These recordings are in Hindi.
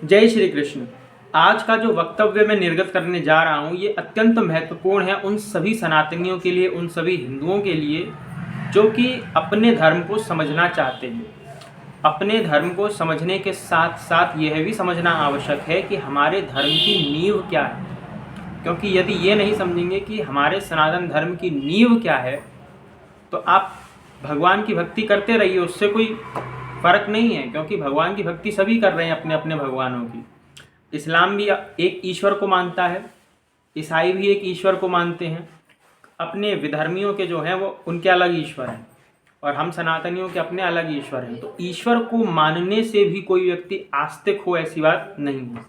जय श्री कृष्ण। आज का जो वक्तव्य मैं निर्गत करने जा रहा हूँ ये अत्यंत महत्वपूर्ण है उन सभी सनातनियों के लिए, उन सभी हिंदुओं के लिए जो कि अपने धर्म को समझना चाहते हैं। अपने धर्म को समझने के साथ साथ यह भी समझना आवश्यक है कि हमारे धर्म की नींव क्या है, क्योंकि यदि ये नहीं समझेंगे कि हमारे सनातन धर्म की नींव क्या है तो आप भगवान की भक्ति करते रहिए, उससे कोई फ़र्क नहीं है, क्योंकि भगवान की भक्ति सभी कर रहे हैं अपने अपने भगवानों की। इस्लाम भी एक ईश्वर को मानता है, ईसाई भी एक ईश्वर को मानते हैं। अपने विधर्मियों के जो हैं वो उनके अलग ईश्वर हैं और हम सनातनियों के अपने अलग ईश्वर हैं। तो ईश्वर को मानने से भी कोई व्यक्ति आस्तिक हो, ऐसी बात नहीं है।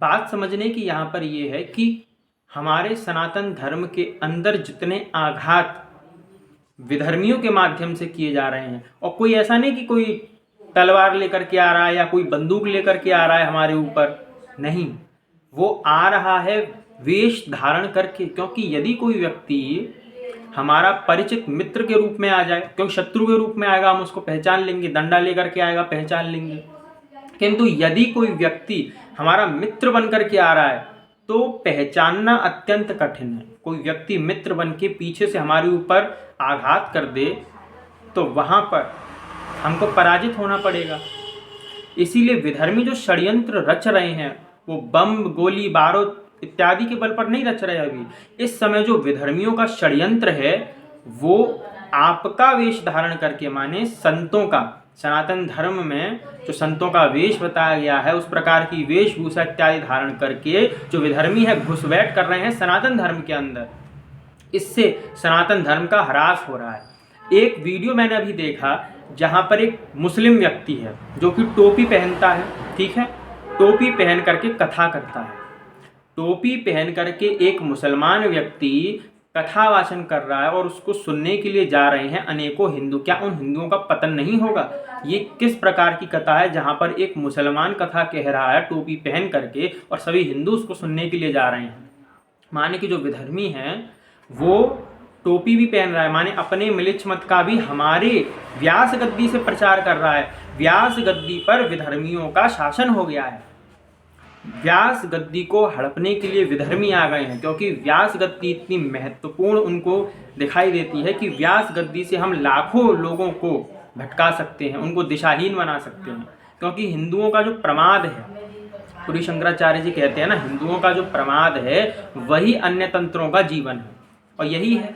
बात समझने की यहाँ पर ये है कि हमारे सनातन धर्म के अंदर जितने आघात विधर्मियों के माध्यम से किए जा रहे हैं, और कोई ऐसा नहीं कि कोई तलवार लेकर के आ रहा है या कोई बंदूक लेकर के आ रहा है हमारे ऊपर, नहीं, वो आ रहा है वेश धारण करके। क्योंकि यदि कोई व्यक्ति हमारा परिचित मित्र के रूप में आ जाए, क्योंकि शत्रु के रूप में आएगा हम उसको पहचान लेंगे, डंडा लेकर के आएगा पहचान लेंगे, किंतु यदि कोई व्यक्ति हमारा मित्र बन करके आ रहा है तो पहचानना अत्यंत कठिन है। कोई व्यक्ति मित्र बन के पीछे से हमारे ऊपर आघात कर दे तो वहाँ पर हमको पराजित होना पड़ेगा। इसीलिए विधर्मी जो षड्यंत्र रच रहे हैं वो बम, गोली, बारूद इत्यादि के बल पर नहीं रच रहे। अभी इस समय जो विधर्मियों का षड्यंत्र है वो आपका वेश धारण करके, माने संतों का, सनातन धर्म में जो संतों का वेश बताया गया है उस प्रकार की वेशभूषा इत्यादि धारण करके जो विधर्मी है घुसपैठ कर रहे हैं सनातन धर्म के अंदर। इससे सनातन धर्म का ह्रास हो रहा है। एक वीडियो मैंने अभी देखा जहाँ पर एक मुस्लिम व्यक्ति है जो कि टोपी पहनता है, ठीक है, टोपी पहन करके कथा करता है। टोपी पहन करके एक मुसलमान व्यक्ति कथा वाचन कर रहा है और उसको सुनने के लिए जा रहे हैं अनेकों हिंदू। क्या उन हिंदुओं का पतन नहीं होगा? ये किस प्रकार की कथा है जहाँ पर एक मुसलमान कथा कह रहा है टोपी पहन करके और सभी हिंदू उसको सुनने के लिए जा रहे हैं। माने कि जो विधर्मी हैं वो टोपी भी पहन रहा है, माने अपने मिलिच मत का भी हमारे व्यास गद्दी से प्रचार कर रहा है। व्यास गद्दी पर विधर्मियों का शासन हो गया है। व्यास गद्दी को हड़पने के लिए विधर्मी आ गए हैं, क्योंकि व्यास गद्दी इतनी महत्वपूर्ण उनको दिखाई देती है कि व्यास गद्दी से हम लाखों लोगों को भटका सकते हैं, उनको दिशाहीन बना सकते हैं। क्योंकि हिंदुओं का जो प्रमाद है, पूरी शंकराचार्य जी कहते हैं ना, हिंदुओं का जो प्रमाद है वही अन्य तंत्रों का जीवन है, और यही है,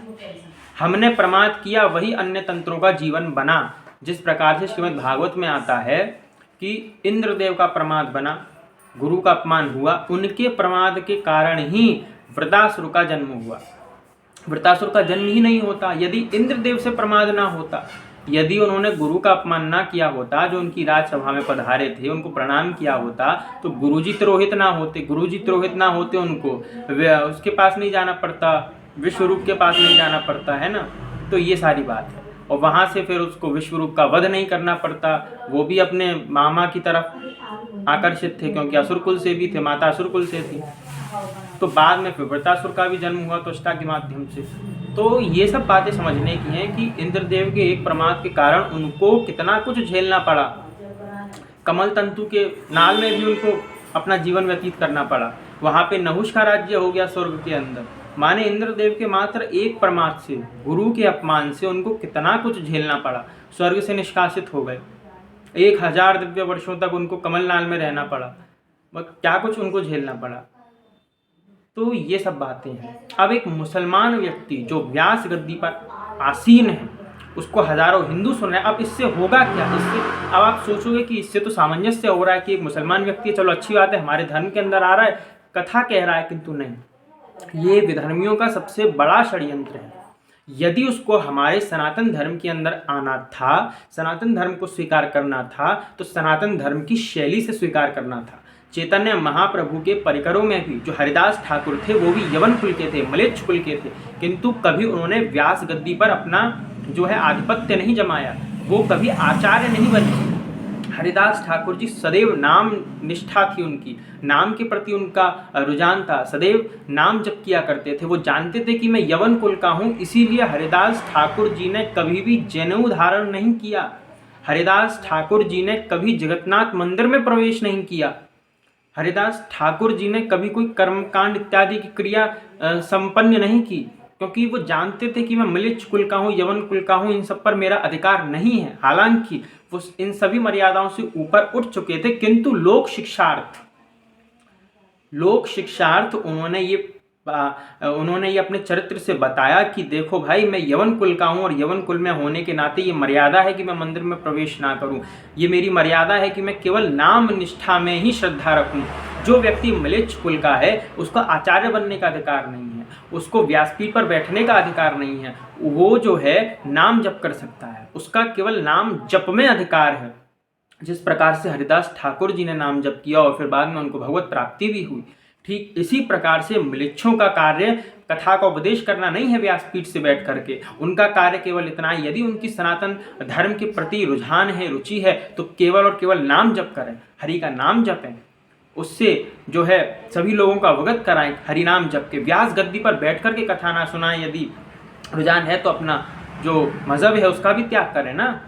हमने प्रमाद किया वही अन्य तंत्रों का जीवन बना। जिस प्रकार से श्रीमद् भागवत में आता है कि इंद्रदेव का प्रमाद बना, गुरु का अपमान हुआ, उनके प्रमाद के कारण ही वृतासुर का जन्म हुआ। वृतासुर का जन्म ही नहीं होता यदि इंद्रदेव से प्रमाद ना होता, यदि उन्होंने गुरु का अपमान ना किया होता, जो उनकी राजसभा में पधारे थे उनको प्रणाम किया होता, तो गुरुजी तिरोहित ना होते। गुरुजी तिरोहित ना होते उनको उसके पास नहीं जाना पड़ता, विश्वरूप के पास नहीं जाना पड़ता, है ना। तो ये सारी बात है, और वहाँ से फिर उसको विश्वरूप का वध नहीं करना पड़ता। वो भी अपने मामा की तरफ आकर्षित थे, क्योंकि असुर कुल से भी थे, माता असुर कुल से थी। तो बाद में फिर वृतासुर का भी जन्म हुआ त्वष्टा के माध्यम से। तो ये सब बातें समझने की हैं कि इंद्रदेव के एक प्रमाद के कारण उनको कितना कुछ झेलना पड़ा। कमल तंतु के नाल में भी उनको अपना जीवन व्यतीत करना पड़ा। वहाँ पे नहुष का राज्य हो गया स्वर्ग के अंदर। माने इंद्रदेव के मात्र एक प्रमाद से, गुरु के अपमान से उनको कितना कुछ झेलना पड़ा। स्वर्ग से निष्कासित हो गए, 1000 दिव्य वर्षों तक उनको कमलनाल में रहना पड़ा, क्या कुछ उनको झेलना पड़ा। तो ये सब बातें हैं। अब एक मुसलमान व्यक्ति जो व्यास गद्दी पर आसीन है उसको हजारों हिंदू सुन रहे हैं। अब इससे होगा क्या? इससे अब आप सोचोगे कि इससे तो सामंजस्य हो रहा है कि एक मुसलमान व्यक्ति, चलो अच्छी बात है, हमारे धर्म के अंदर आ रहा है, कथा कह रहा है, किंतु नहीं, ये विधर्मियों का सबसे बड़ा षड्यंत्र है। यदि उसको हमारे सनातन धर्म के अंदर आना था, सनातन धर्म को स्वीकार करना था, तो सनातन धर्म की शैली से स्वीकार करना था। चैतन्य महाप्रभु के परिकरों में भी जो हरिदास ठाकुर थे वो भी यवन कुल के थे, मलेच्छ कुल के थे, किंतु कभी उन्होंने व्यास गद्दी पर अपना जो है आधिपत्य नहीं जमाया, वो कभी आचार्य नहीं बने। हरिदास ठाकुर जी सदैव नाम निष्ठा थी उनकी, नाम के प्रति उनका रुझान था, सदैव नाम जप किया करते थे। वो जानते थे कि मैं यवन कुल का हूँ, इसीलिए हरिदास ठाकुर जी ने कभी भी जनेऊ धारण नहीं किया। हरिदास ठाकुर जी ने कभी जगन्नाथ मंदिर में प्रवेश नहीं किया। हरिदास ठाकुर जी ने कभी कोई कर्मकांड इत्यादि की क्रिया संपन्न नहीं की, क्योंकि वो जानते थे कि मैं म्लेच्छ कुल का हूँ, यवन कुल का हूँ, इन सब पर मेरा अधिकार नहीं है। हालांकि वो इन सभी मर्यादाओं से ऊपर उठ चुके थे, किंतु लोक शिक्षार्थ उन्होंने ये अपने चरित्र से बताया कि देखो भाई, मैं यवन कुल का हूँ और यवन कुल में होने के नाते ये मर्यादा है कि मैं मंदिर में प्रवेश ना करूँ। ये मेरी मर्यादा है कि मैं केवल नाम निष्ठा में ही श्रद्धा रखूँ। जो व्यक्ति म्लेच्छ कुल का है उसका आचार्य बनने का अधिकार नहीं है, उसको व्यासपीठ पर बैठने का अधिकार नहीं है। वो जो है नाम जप कर सकता है, उसका केवल नाम जप में अधिकार है। जिस प्रकार से हरिदास ठाकुर जी ने नाम जप किया और फिर बाद में उनको भगवत प्राप्ति भी हुई, ठीक इसी प्रकार से म्लेच्छों का कार्य कथा का उपदेश करना नहीं है व्यासपीठ से बैठ करके। उनका कार्य केवल इतना है, यदि उनकी सनातन धर्म के प्रति रुझान है, रुचि है, तो केवल और केवल नाम जप करें, हरि का नाम जपें, उससे जो है सभी लोगों का अवगत कराएं हरि नाम जप के। व्यास गद्दी पर बैठ करके कथा ना सुनाएं। यदि रुझान है तो अपना जो मजहब है उसका भी त्याग करें ना।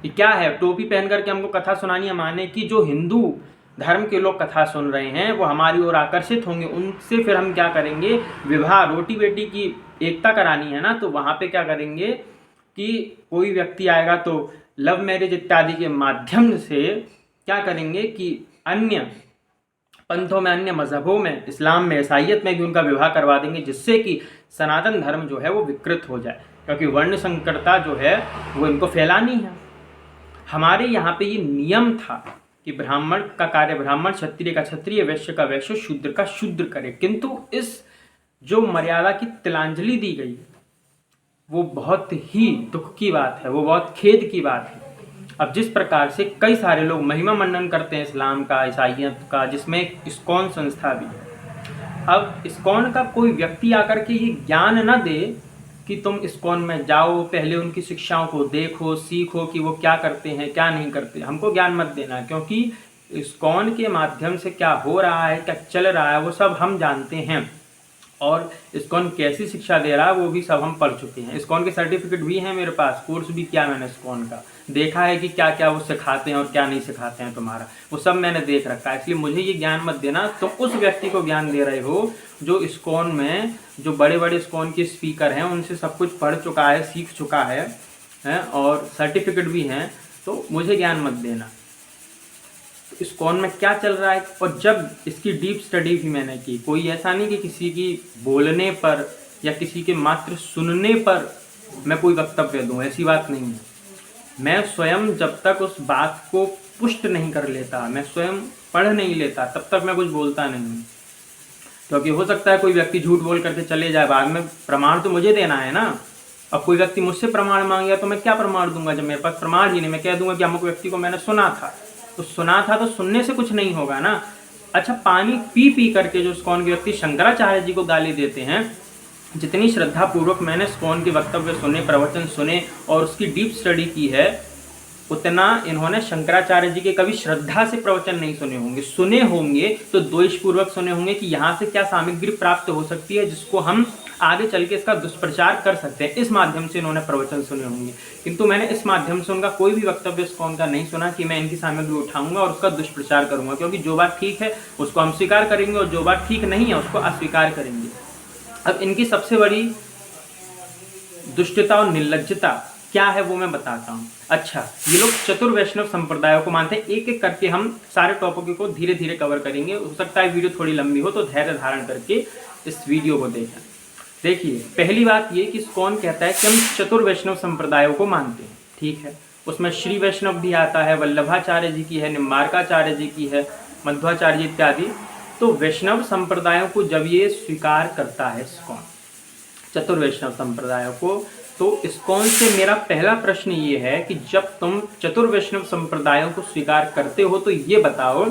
ये क्या है, टोपी पहन करके हमको कथा सुनानी है, माने कि जो हिंदू धर्म के लोग कथा सुन रहे हैं वो हमारी ओर आकर्षित होंगे, उनसे फिर हम क्या करेंगे, विवाह, रोटी बेटी की एकता करानी है ना, तो वहाँ पे क्या करेंगे कि कोई व्यक्ति आएगा तो लव मैरिज इत्यादि के माध्यम से क्या करेंगे कि अन्य पंथों में, अन्य मजहबों में, इस्लाम में, ईसाइयत में भी उनका विवाह करवा देंगे, जिससे कि सनातन धर्म जो है वो विकृत हो जाए, क्योंकि वर्ण संकरता जो है वो इनको फैलानी है। हमारे यहाँ पे ये नियम था कि ब्राह्मण का कार्य ब्राह्मण, क्षत्रिय का क्षत्रिय, वैश्य का वैश्य, शूद्र का शूद्र करे, किंतु इस जो मर्यादा की तिलांजलि दी गई वो बहुत ही दुख की बात है, वो बहुत खेद की बात है। अब जिस प्रकार से कई सारे लोग महिमा मंडन करते हैं इस्लाम का, ईसाइयत का, जिसमें इस्कॉन संस्था भी है। अब इस्कॉन का कोई व्यक्ति आकर के ये ज्ञान न दे कि तुम इस्कॉन में जाओ, पहले उनकी शिक्षाओं को देखो, सीखो कि वो क्या करते हैं, क्या नहीं करते। हमको ज्ञान मत देना, क्योंकि इस्कॉन के माध्यम से क्या हो रहा है, क्या चल रहा है, वो सब हम जानते हैं, और इस्कॉन कैसी शिक्षा दे रहा है वो भी सब हम पढ़ चुके हैं। इस्कॉन के सर्टिफिकेट भी हैं मेरे पास, कोर्स भी किया मैंने इस्कॉन का, देखा है कि क्या क्या वो सिखाते हैं और क्या नहीं सिखाते हैं तुम्हारा, वो सब मैंने देख रखा है। इसलिए मुझे ये ज्ञान मत देना। तुम उस व्यक्ति को ज्ञान दे रहे हो जो इस्कॉन में, जो बड़े बड़े इस्कॉन के स्पीकर हैं, उनसे सब कुछ पढ़ चुका है, सीख चुका है और सर्टिफिकेट भी हैं, तो मुझे ज्ञान मत देना। इस्कॉन में क्या चल रहा है, और जब इसकी डीप स्टडी भी मैंने की, कोई ऐसा नहीं कि किसी की बोलने पर या किसी के मात्र सुनने पर मैं कोई वक्तव्य दूं, ऐसी बात नहीं है। मैं स्वयं जब तक उस बात को पुष्ट नहीं कर लेता, मैं स्वयं पढ़ नहीं लेता, तब तक मैं कुछ बोलता नहीं। क्योंकि हो सकता है कोई व्यक्ति झूठ बोल करके चले जाए, बाद में प्रमाण तो मुझे देना है ना। अब कोई व्यक्ति मुझसे प्रमाण मांगेगा तो मैं क्या प्रमाण दूंगा जब मेरे पास प्रमाण ही नहीं। मैं कह दूंगा कि अमुक व्यक्ति को मैंने सुना था, तो सुना था तो सुनने से कुछ नहीं होगा ना। अच्छा, पानी पी पी करके जो इस्कॉन के व्यक्ति शंकराचार्य जी को गाली देते हैं, जितनी श्रद्धा पूर्वक मैंने इस्कॉन के वक्तव्य सुने, प्रवचन सुने और उसकी डीप स्टडी की है, उतना इन्होंने शंकराचार्य जी के कभी श्रद्धा से प्रवचन नहीं सुने होंगे। सुने होंगे तो द्वेषपूर्वक सुने होंगे कि यहाँ से क्या सामग्री प्राप्त हो सकती है जिसको हम आगे चल के इसका दुष्प्रचार कर सकते हैं। इस माध्यम से इन्होंने प्रवचन सुने होंगे, किंतु मैंने इस माध्यम से उनका कोई भी वक्तव्य इस्कॉन का नहीं सुना कि मैं इनकी सामग्री उठाऊंगा और उसका दुष्प्रचार करूंगा। क्योंकि जो बात ठीक है उसको हम स्वीकार करेंगे और जो बात ठीक नहीं है उसको अस्वीकार करेंगे। अब इनकी सबसे बड़ी दुष्टता और निर्लज्जता क्या है वो मैं बताता हूँ। अच्छा, ये लोग चतुर वैष्णव संप्रदायों को मानते हैं। एक एक करके हम सारे टॉपिक को धीरे धीरे कवर करेंगे। हो सकता है वीडियो थोड़ी लंबी हो, तो धैर्य धारण करके इस वीडियो को देखें। देखिए, पहली बात ये कि इस्कॉन कहता है कि हम चतुर वैष्णव संप्रदायों को मानते हैं, ठीक है। उसमें श्री वैष्णव भी आता है, वल्लभाचार्य जी की है, निम्बार्काचार्य जी की है, मध्वाचार्य इत्यादि। तो वैष्णव संप्रदायों को जब ये स्वीकार करता है इस्कॉन, चतुर वैष्णव संप्रदायों को, तो इस्कॉन से मेरा पहला प्रश्न ये है कि जब तुम चतुर वैष्णव संप्रदायों को स्वीकार करते हो तो ये बताओ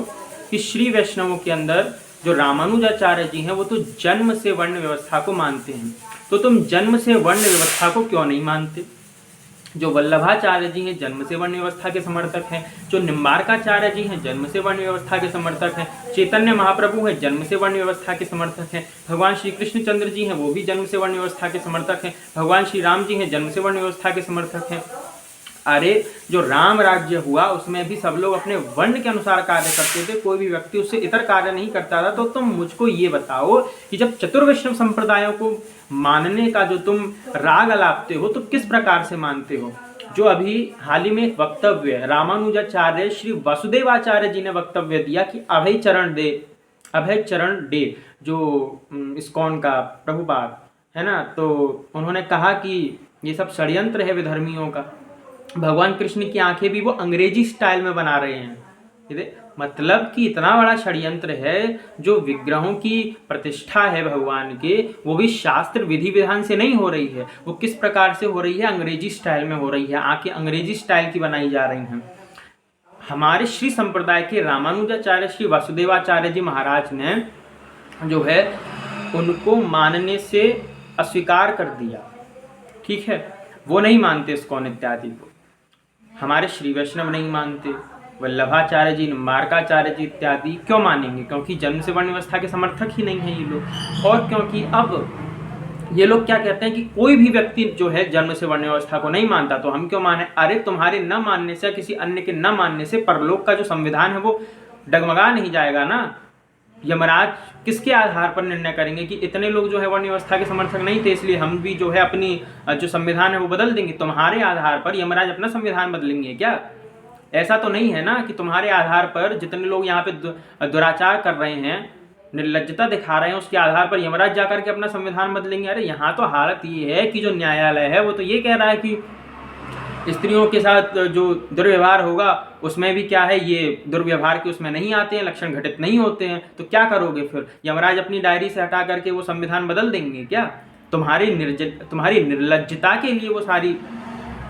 कि श्री वैष्णवों के अंदर जो रामानुजाचार्य जी हैं वो तो जन्म से वर्ण व्यवस्था को मानते हैं, तो तुम जन्म से वर्ण व्यवस्था को क्यों नहीं मानते? जो वल्लभाचार्य जी हैं जन्म से वर्ण व्यवस्था के समर्थक हैं, जो निम्बार्काचार्य जी हैं जन्म से वर्ण व्यवस्था के समर्थक हैं, चैतन्य महाप्रभु हैं जन्म से वर्ण व्यवस्था के समर्थक हैं, भगवान श्री कृष्ण चंद्र जी हैं वो भी जन्म से वर्ण व्यवस्था के समर्थक हैं, भगवान श्री राम जी हैं जन्म से वर्ण व्यवस्था के समर्थक हैं, अरे जो राम राज्य हुआ उसमें भी सब लोग अपने वर्ण के अनुसार कार्य करते थे, कोई भी व्यक्ति उससे इतर कार्य नहीं करता था। तो तुम मुझको ये बताओ कि जब चतुर्वैष्णव संप्रदायों को मानने का जो तुम राग अलापते हो तो किस प्रकार से मानते हो? जो अभी हाल ही में एक वक्तव्य रामानुजाचार्य श्री वासुदेवाचार्य जी ने वक्तव्य दिया कि अभय चरण डे जो इस्कॉन का प्रभुपाद है ना, तो उन्होंने कहा कि ये सब षड्यंत्र है विधर्मियों का। भगवान कृष्ण की आंखें भी वो अंग्रेजी स्टाइल में बना रहे हैं। मतलब कि इतना बड़ा षड्यंत्र है, जो विग्रहों की प्रतिष्ठा है भगवान के, वो भी शास्त्र विधि विधान से नहीं हो रही है। वो किस प्रकार से हो रही है? अंग्रेजी स्टाइल में हो रही है। आंखें अंग्रेजी स्टाइल की बनाई जा रही हैं। हमारे श्री संप्रदाय के रामानुजाचार्य श्री वासुदेवाचार्य जी महाराज ने जो है उनको मानने से अस्वीकार कर दिया। ठीक है, वो नहीं मानते इस्कॉन इत्यादि को। हमारे श्री वैष्णव नहीं मानते, वल्लभाचार्य जी, मार्काचार्य जी इत्यादि क्यों मानेंगे? क्योंकि जन्म से वर्ण व्यवस्था के समर्थक ही नहीं है ये लोग। और क्योंकि अब ये लोग क्या कहते हैं कि कोई भी व्यक्ति जो है जन्म से वर्ण व्यवस्था को नहीं मानता तो हम क्यों माने? अरे तुम्हारे न मानने से, किसी अन्य के न मानने से परलोक का जो संविधान है वो डगमगा नहीं जाएगा ना। यमराज किसके आधार पर निर्णय करेंगे कि इतने लोग जो है वर्ण व्यवस्था के समर्थक नहीं थे, इसलिए हम भी जो है अपनी जो संविधान है वो बदल देंगे? तुम्हारे आधार पर यमराज अपना संविधान बदलेंगे क्या? ऐसा तो नहीं है ना कि तुम्हारे आधार पर जितने लोग यहाँ पे दुराचार कर रहे हैं, निर्लज्जता दिखा रहे हैं, उसके आधार पर यमराज जाकर के अपना संविधान बदलेंगे। अरे यहाँ तो हालत ये है कि जो न्यायालय है वो तो ये कह रहा है कि स्त्रियों के साथ जो दुर्व्यवहार होगा उसमें भी क्या है, ये दुर्व्यवहार के उसमें नहीं आते हैं, लक्षण घटित नहीं होते हैं। तो क्या करोगे फिर? यमराज अपनी डायरी से हटा करके वो संविधान बदल देंगे क्या? तुम्हारी निर्लज्जता के लिए वो सारी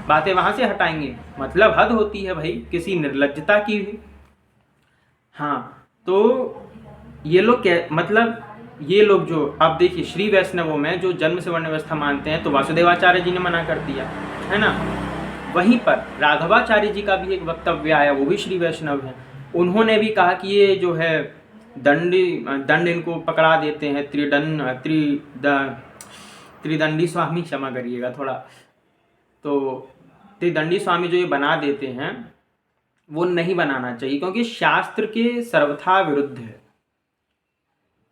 बातें वहां से हटाएंगे? मतलब हद होती है भाई किसी निर्लज्जता की भी। हाँ, तो ये लोग मतलब ये लोग जो अब देखिए श्री वैष्णवों में जो जन्म से वर्ण व्यवस्था मानते हैं तो वासुदेवाचार्य जी ने मना कर दिया है ना। वहीं पर राघवाचार्य जी का भी एक वक्तव्य आया, वो भी श्री वैष्णव है। उन्होंने भी कहा कि ये जो है दंड इनको पकड़ा देते हैं, त्रिदंडी स्वामी, क्षमा करिएगा थोड़ा, तो त्रिदंडी स्वामी जो ये बना देते हैं वो नहीं बनाना चाहिए, क्योंकि शास्त्र के सर्वथा विरुद्ध है।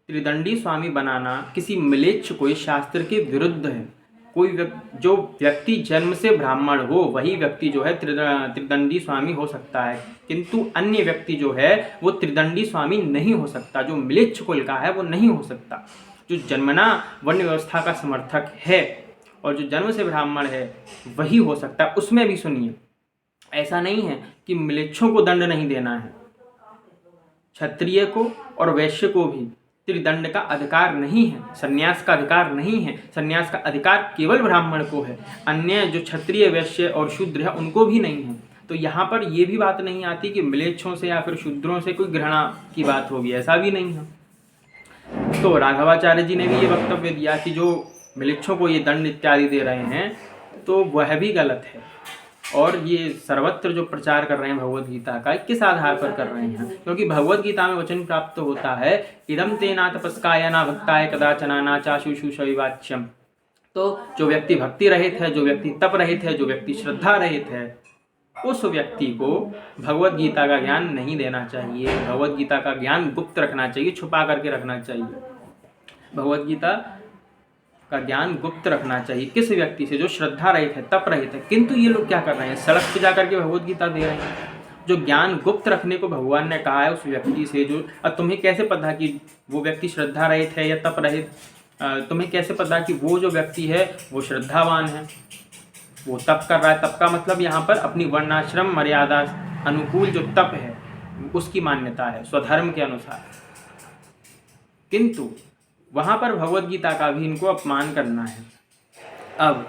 त्रिदंडी स्वामी बनाना किसी म्लेच्छ को शास्त्र के विरुद्ध है। कोई जो व्यक्ति जन्म से ब्राह्मण हो वही व्यक्ति जो है त्रिदंडी स्वामी हो सकता है, किंतु अन्य व्यक्ति जो है वो त्रिदंडी स्वामी नहीं हो सकता। जो म्लेच्छ कुल का है वो नहीं हो सकता। जो जन्मना वर्ण व्यवस्था का समर्थक है और जो जन्म से ब्राह्मण है वही हो सकता है। उसमें भी सुनिए, ऐसा नहीं है कि म्लेच्छों को दंड नहीं देना है, क्षत्रिय को और वैश्य को भी त्रिदंड का अधिकार नहीं है, संन्यास का अधिकार नहीं है। संन्यास का अधिकार केवल ब्राह्मण को है, अन्य जो क्षत्रिय वैश्य और शूद्र है उनको भी नहीं है। तो यहाँ पर ये भी बात नहीं आती कि म्लेच्छों से या फिर शूद्रों से कोई घृणा की बात होगी, ऐसा भी नहीं है। तो राघवाचार्य जी ने भी ये वक्तव्य दिया कि जो म्लेच्छों को ये दंड इत्यादि दे रहे हैं तो वह भी गलत है। और ये सर्वत्र जो प्रचार कर रहे हैं भगवद गीता का, किस आधार पर कर रहे हैं? क्योंकि भगवद गीता में वचन प्राप्त होता है, इदम ते ना तपस्काय ना भक्ताय कदाचना ना चाशुषु शैवाच्यम। तो जो व्यक्ति भक्ति रहित है, जो व्यक्ति तप रहित है, जो व्यक्ति श्रद्धा रहित है, उस व्यक्ति को भगवद गीता का ज्ञान नहीं देना चाहिए। भगवद गीता का ज्ञान गुप्त रखना चाहिए, छुपा करके रखना चाहिए। भगवद गीता का ज्ञान गुप्त रखना चाहिए किस व्यक्ति से? जो श्रद्धा रहित है, तप रहित है। किंतु ये लोग क्या कर रहे हैं? सड़क पे जाकर के भगवद गीता दे रहे हैं। जो ज्ञान गुप्त रखने को भगवान ने कहा है उस व्यक्ति से, जो अब तुम्हें कैसे पता कि वो व्यक्ति श्रद्धा रहित है या तप रहित? तुम्हें कैसे पता कि वो जो व्यक्ति है वो श्रद्धावान है, वो तप कर रहा है? तप का मतलब यहाँ पर अपनी वर्णाश्रम मर्यादा अनुकूल जो तप है उसकी मान्यता है, स्वधर्म के अनुसार। किंतु वहाँ पर भगवद गीता का भी इनको अपमान करना है। अब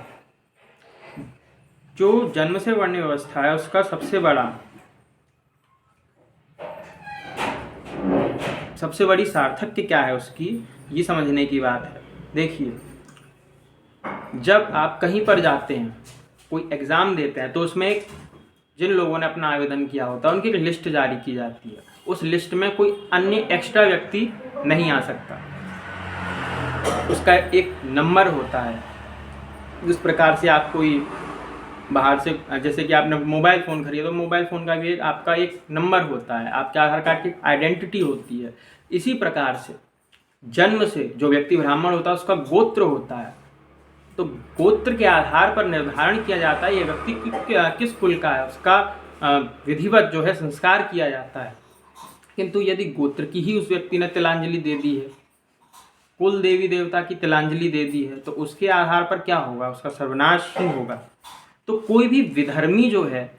जो जन्म से वर्ण व्यवस्था है उसका सबसे बड़ी सार्थक्य क्या है उसकी, ये समझने की बात है। देखिए, जब आप कहीं पर जाते हैं, कोई एग्ज़ाम देते हैं, तो उसमें जिन लोगों ने अपना आवेदन किया होता है उनकी एक लिस्ट जारी की जाती है। उस लिस्ट में कोई अन्य एक्स्ट्रा व्यक्ति नहीं आ सकता, उसका एक नंबर होता है। जिस प्रकार से आप कोई बाहर से, जैसे कि आपने मोबाइल फ़ोन खरीदा तो मोबाइल फ़ोन का भी आपका एक नंबर होता है, आपके आधार कार्ड की आइडेंटिटी होती है। इसी प्रकार से जन्म से जो व्यक्ति ब्राह्मण होता है उसका गोत्र होता है, तो गोत्र के आधार पर निर्धारण किया जाता है ये व्यक्ति किस कुल का है, उसका विधिवत जो है संस्कार किया जाता है। किंतु यदि गोत्र की ही उस व्यक्ति ने तिलांजलि दे दी है, कुल देवी देवता की तिलांजलि दे दी है, तो उसके आधार पर क्या होगा, उसका सर्वनाश ही होगा। तो कोई भी विधर्मी जो है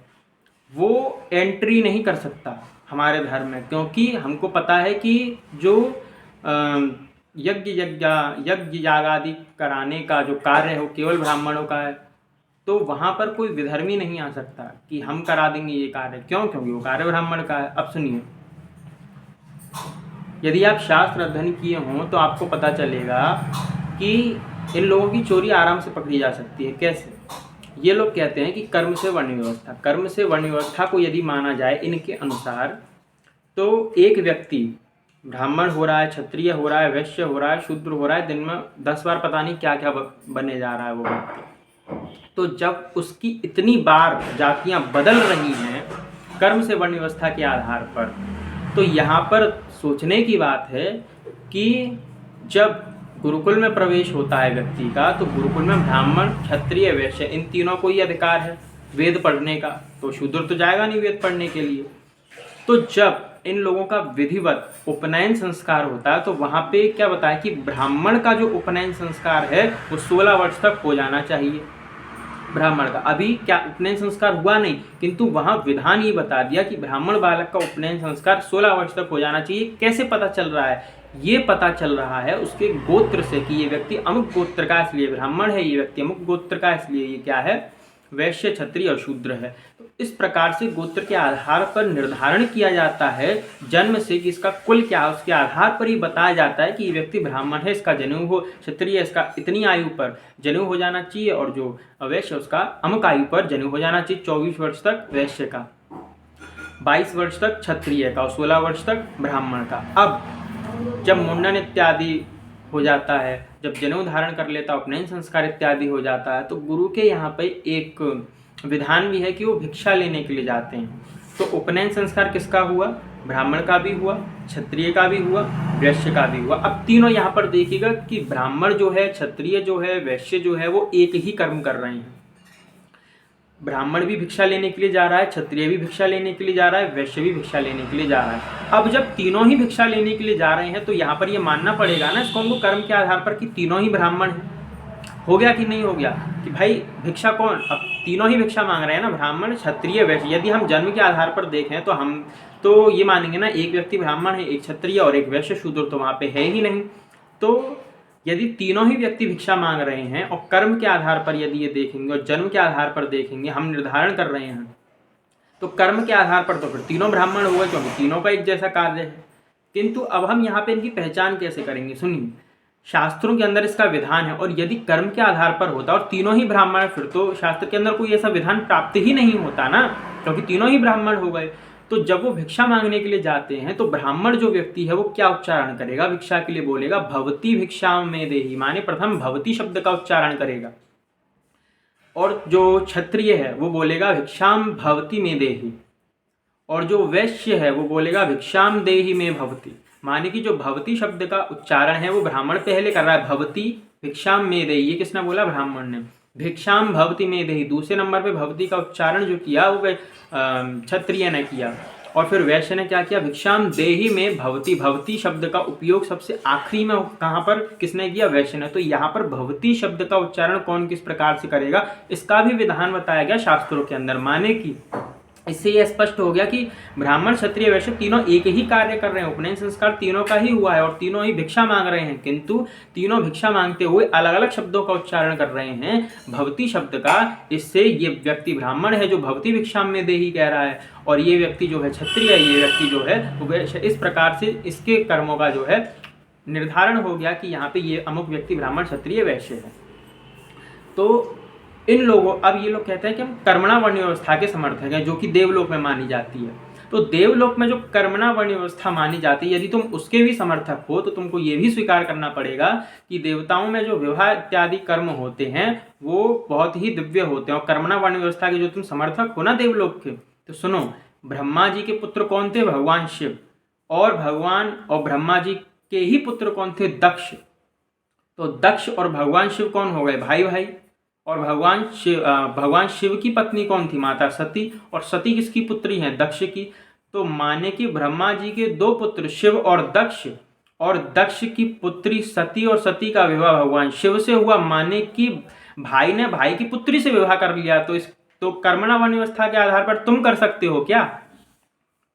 वो एंट्री नहीं कर सकता हमारे धर्म में, क्योंकि हमको पता है कि जो यज्ञ याग आदि कराने का जो कार्य है वो केवल ब्राह्मणों का है। तो वहाँ पर कोई विधर्मी नहीं आ सकता कि हम करा देंगे ये कार्य, क्यों? क्योंकि वो कार्य ब्राह्मण का है। अब सुनिए, यदि आप शास्त्र अध्ययन किए हों तो आपको पता चलेगा कि इन लोगों की चोरी आराम से पकड़ी जा सकती है। कैसे? ये लोग कहते हैं कि कर्म से वर्ण व्यवस्था, कर्म से वर्ण व्यवस्था को यदि माना जाए इनके अनुसार, तो एक व्यक्ति ब्राह्मण हो रहा है, क्षत्रिय हो रहा है, वैश्य हो रहा है, शूद्र हो रहा है, दिन में 10 बार पता नहीं क्या क्या बने जा रहा है वो व्यक्ति। तो जब उसकी इतनी बार जातियां बदल रही हैं कर्म से वर्ण व्यवस्था के आधार पर, तो यहाँ पर सोचने की बात है कि जब गुरुकुल में प्रवेश होता है व्यक्ति का, तो गुरुकुल में ब्राह्मण, क्षत्रिय, वैश्य इन तीनों को ही अधिकार है वेद पढ़ने का, तो शूद्र तो जाएगा नहीं वेद पढ़ने के लिए। तो जब इन लोगों का विधिवत उपनयन संस्कार होता है तो वहाँ पे क्या बताया कि ब्राह्मण का जो उपनयन संस्कार है वो 16 वर्ष तक हो जाना चाहिए ब्राह्मण का। अभी क्या उपनयन संस्कार हुआ नहीं, किंतु वहाँ विधान ये बता दिया कि ब्राह्मण बालक का उपनयन संस्कार 16 वर्ष तक हो जाना चाहिए। कैसे पता चल रहा है? ये पता चल रहा है उसके गोत्र से कि ये व्यक्ति अमुक गोत्र का इसलिए ब्राह्मण है, ये व्यक्ति अमुक गोत्र का इसलिए ये क्या है, वैश्य, क्षत्रिय और शूद्र है। तो इस प्रकार से गोत्र के आधार पर निर्धारण किया जाता है जन्म से कि इसका कुल क्या है, उसके आधार पर ही बताया जाता है कि ये व्यक्ति ब्राह्मण है, इसका जनेऊ हो, क्षत्रिय इसका इतनी आयु पर जनेऊ हो जाना चाहिए, और जो वैश्य उसका अमुक आयु पर जनेऊ हो जाना चाहिए, 24 वर्ष तक वैश्य का, 22 वर्ष तक क्षत्रिय का और 16 वर्ष तक ब्राह्मण का। अब जब मुंडन इत्यादि हो जाता है, जब जनेऊ धारण कर लेता, उपनयन संस्कार इत्यादि हो जाता है, तो गुरु के यहाँ पे एक विधान भी है कि वो भिक्षा लेने के लिए जाते हैं। तो उपनयन संस्कार किसका हुआ? ब्राह्मण का भी हुआ, क्षत्रिय का भी हुआ, वैश्य का भी हुआ। अब तीनों यहाँ पर देखिएगा कि ब्राह्मण जो है, क्षत्रिय जो है, वैश्य जो है, वो एक ही कर्म कर रहे हैं। ब्राह्मण भी भिक्षा लेने के लिए जा रहा है, क्षत्रिय भी भिक्षा लेने के लिए जा रहा है, वैश्य भी भिक्षा लेने के लिए जा रहा है। अब जब तीनों ही भिक्षा लेने के लिए जा रहे हैं तो यहाँ पर ये मानना पड़ेगा ना इसको, हमको कर्म के आधार पर कि तीनों ही ब्राह्मण हैं। हो गया कि नहीं हो गया कि भाई भिक्षा कौन? अब तीनों ही भिक्षा मांग रहे हैं ना, ब्राह्मण, क्षत्रिय, वैश्य। यदि हम जन्म के आधार पर देखें तो हम तो ये मानेंगे ना एक व्यक्ति ब्राह्मण है, एक क्षत्रिय और एक वैश्य, शूद्र तो वहाँ पे है ही नहीं। तो यदि तीनों ही व्यक्ति भिक्षा मांग रहे हैं और कर्म के आधार पर यदि ये देखेंगे और जन्म के आधार पर देखेंगे, हम निर्धारण कर रहे हैं, तो कर्म के आधार पर तो फिर तीनों ब्राह्मण हुए, क्योंकि तीनों का एक जैसा कार्य है। किंतु अब हम यहाँ पे इनकी पहचान कैसे करेंगे? सुनिए, शास्त्रों के अंदर इसका विधान है, और यदि कर्म के आधार पर होता और तीनों ही ब्राह्मण, फिर तो शास्त्र के अंदर कोई ऐसा विधान प्राप्त ही नहीं होता ना, क्योंकि तीनों ही ब्राह्मण हो गए। तो जब वो भिक्षा मांगने के लिए जाते हैं तो ब्राह्मण जो व्यक्ति है वो क्या उच्चारण करेगा? भिक्षा के लिए बोलेगा भवती भिक्षाम में देहि, माने प्रथम भवती शब्द का उच्चारण करेगा। और जो क्षत्रिय है वो बोलेगा भिक्षाम भवती में देहि, और जो वैश्य है वो बोलेगा भिक्षाम देहि में भवती। माने कि जो भवती शब्द का उच्चारण है वो ब्राह्मण पहले कर रहा है, भवती भिक्षाम में देहि, ये किसने बोला? ब्राह्मण ने। भिक्षाम भवती में देहि, दूसरे नंबर पे भवती का उच्चारण जो किया वो क्षत्रिय ने किया, और फिर वैश्य ने क्या किया? भिक्षाम देहि में भवती। भवती शब्द का उपयोग सबसे आखिरी में कहाँ पर किसने किया? वैश्य ने। तो यहाँ पर भवती शब्द का उच्चारण कौन किस प्रकार से करेगा, इसका भी विधान बताया गया शास्त्रों के अंदर। माने कि इससे यह स्पष्ट हो गया कि ब्राह्मण, क्षत्रिय, वैश्य तीनों एक ही कार्य कर रहे हैं, उपनयन संस्कार तीनों का ही हुआ है और तीनों ही भिक्षा मांग रहे हैं, किंतु तीनों भिक्षा मांगते हुए अलग अलग शब्दों का उच्चारण कर रहे हैं, भवती शब्द का। इससे ये व्यक्ति ब्राह्मण है जो भवती भिक्षा में देहि कह रहा है, और ये व्यक्ति जो है क्षत्रिय, ये व्यक्ति जो है वैश्य। इस प्रकार से इसके कर्मों का जो है निर्धारण हो गया कि यहाँ पे ये अमुक व्यक्ति ब्राह्मण, क्षत्रिय, वैश्य है। तो इन लोगों, अब ये लोग कहते हैं कि हम कर्मणा वर्ण व्यवस्था के समर्थक हैं, जो कि देवलोक में मानी जाती है। तो देवलोक में जो कर्मणा वर्ण व्यवस्था मानी जाती है, यदि तुम उसके भी समर्थक हो तो तुमको ये भी स्वीकार करना पड़ेगा कि देवताओं में जो विवाह इत्यादि कर्म होते हैं वो बहुत ही दिव्य होते हैं। और कर्मणा वर्ण व्यवस्था के जो तुम समर्थक हो ना देवलोक के, तो सुनो, ब्रह्मा जी के पुत्र कौन थे? भगवान शिव। और ब्रह्मा जी के ही पुत्र कौन थे? दक्ष। तो दक्ष और भगवान शिव कौन हो गए? भाई भाई। और भगवान शिव की पत्नी कौन थी? माता सती। और सती किसकी पुत्री है? दक्ष की। तो माने कि ब्रह्मा जी के दो पुत्र शिव और दक्ष की पुत्री सती, और सती का विवाह भगवान शिव से हुआ। माने कि भाई ने भाई की पुत्री से विवाह कर लिया। तो कर्मणा वर्ण व्यवस्था के आधार पर तुम कर सकते हो क्या?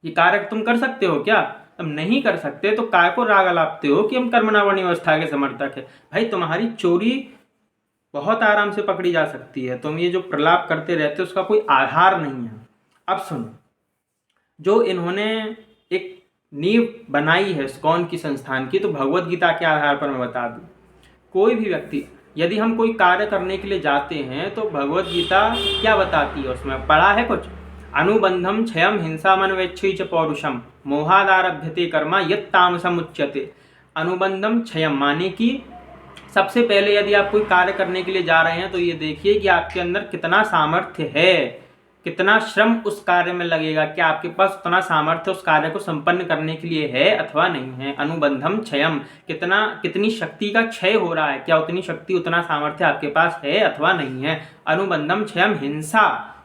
ये कार्य तुम कर सकते हो क्या? तुम नहीं कर सकते तो काय को राग अलापते हो कि हम कर्मणा वर्ण व्यवस्था के समर्थक है? भाई तुम्हारी चोरी बहुत आराम से पकड़ी जा सकती है, तुम ये जो प्रलाप करते रहते हो उसका कोई आधार नहीं है। अब सुनो, जो इन्होंने एक नींव बनाई है इस्कॉन की संस्थान की, तो भगवत गीता के आधार पर मैं बता दूं, कोई भी व्यक्ति, यदि हम कोई कार्य करने के लिए जाते हैं तो भगवत गीता क्या बताती है? उसमें पढ़ा है कुछ, अनुबंधम क्षयम हिंसा मनवेच्छी च पौरुषम मोहादारभ्यते कर्मा यत् तामसम उच्यते। अनुबंधम क्षयम माने कि सबसे पहले यदि आप कोई कार्य करने के लिए जा रहे हैं तो ये देखिए कि आपके अंदर कितना सामर्थ्य है, कितना श्रम उस कार्य में लगेगा, क्या आपके पास उतना सामर्थ्य उस कार्य को संपन्न करने के लिए है अथवा नहीं है। अनुबंधम क्षयम, कितनी शक्ति का क्षय हो रहा है, क्या उतनी शक्ति उतना सामर्थ्य आपके पास है अथवा नहीं है। अनुबंधम क्षयम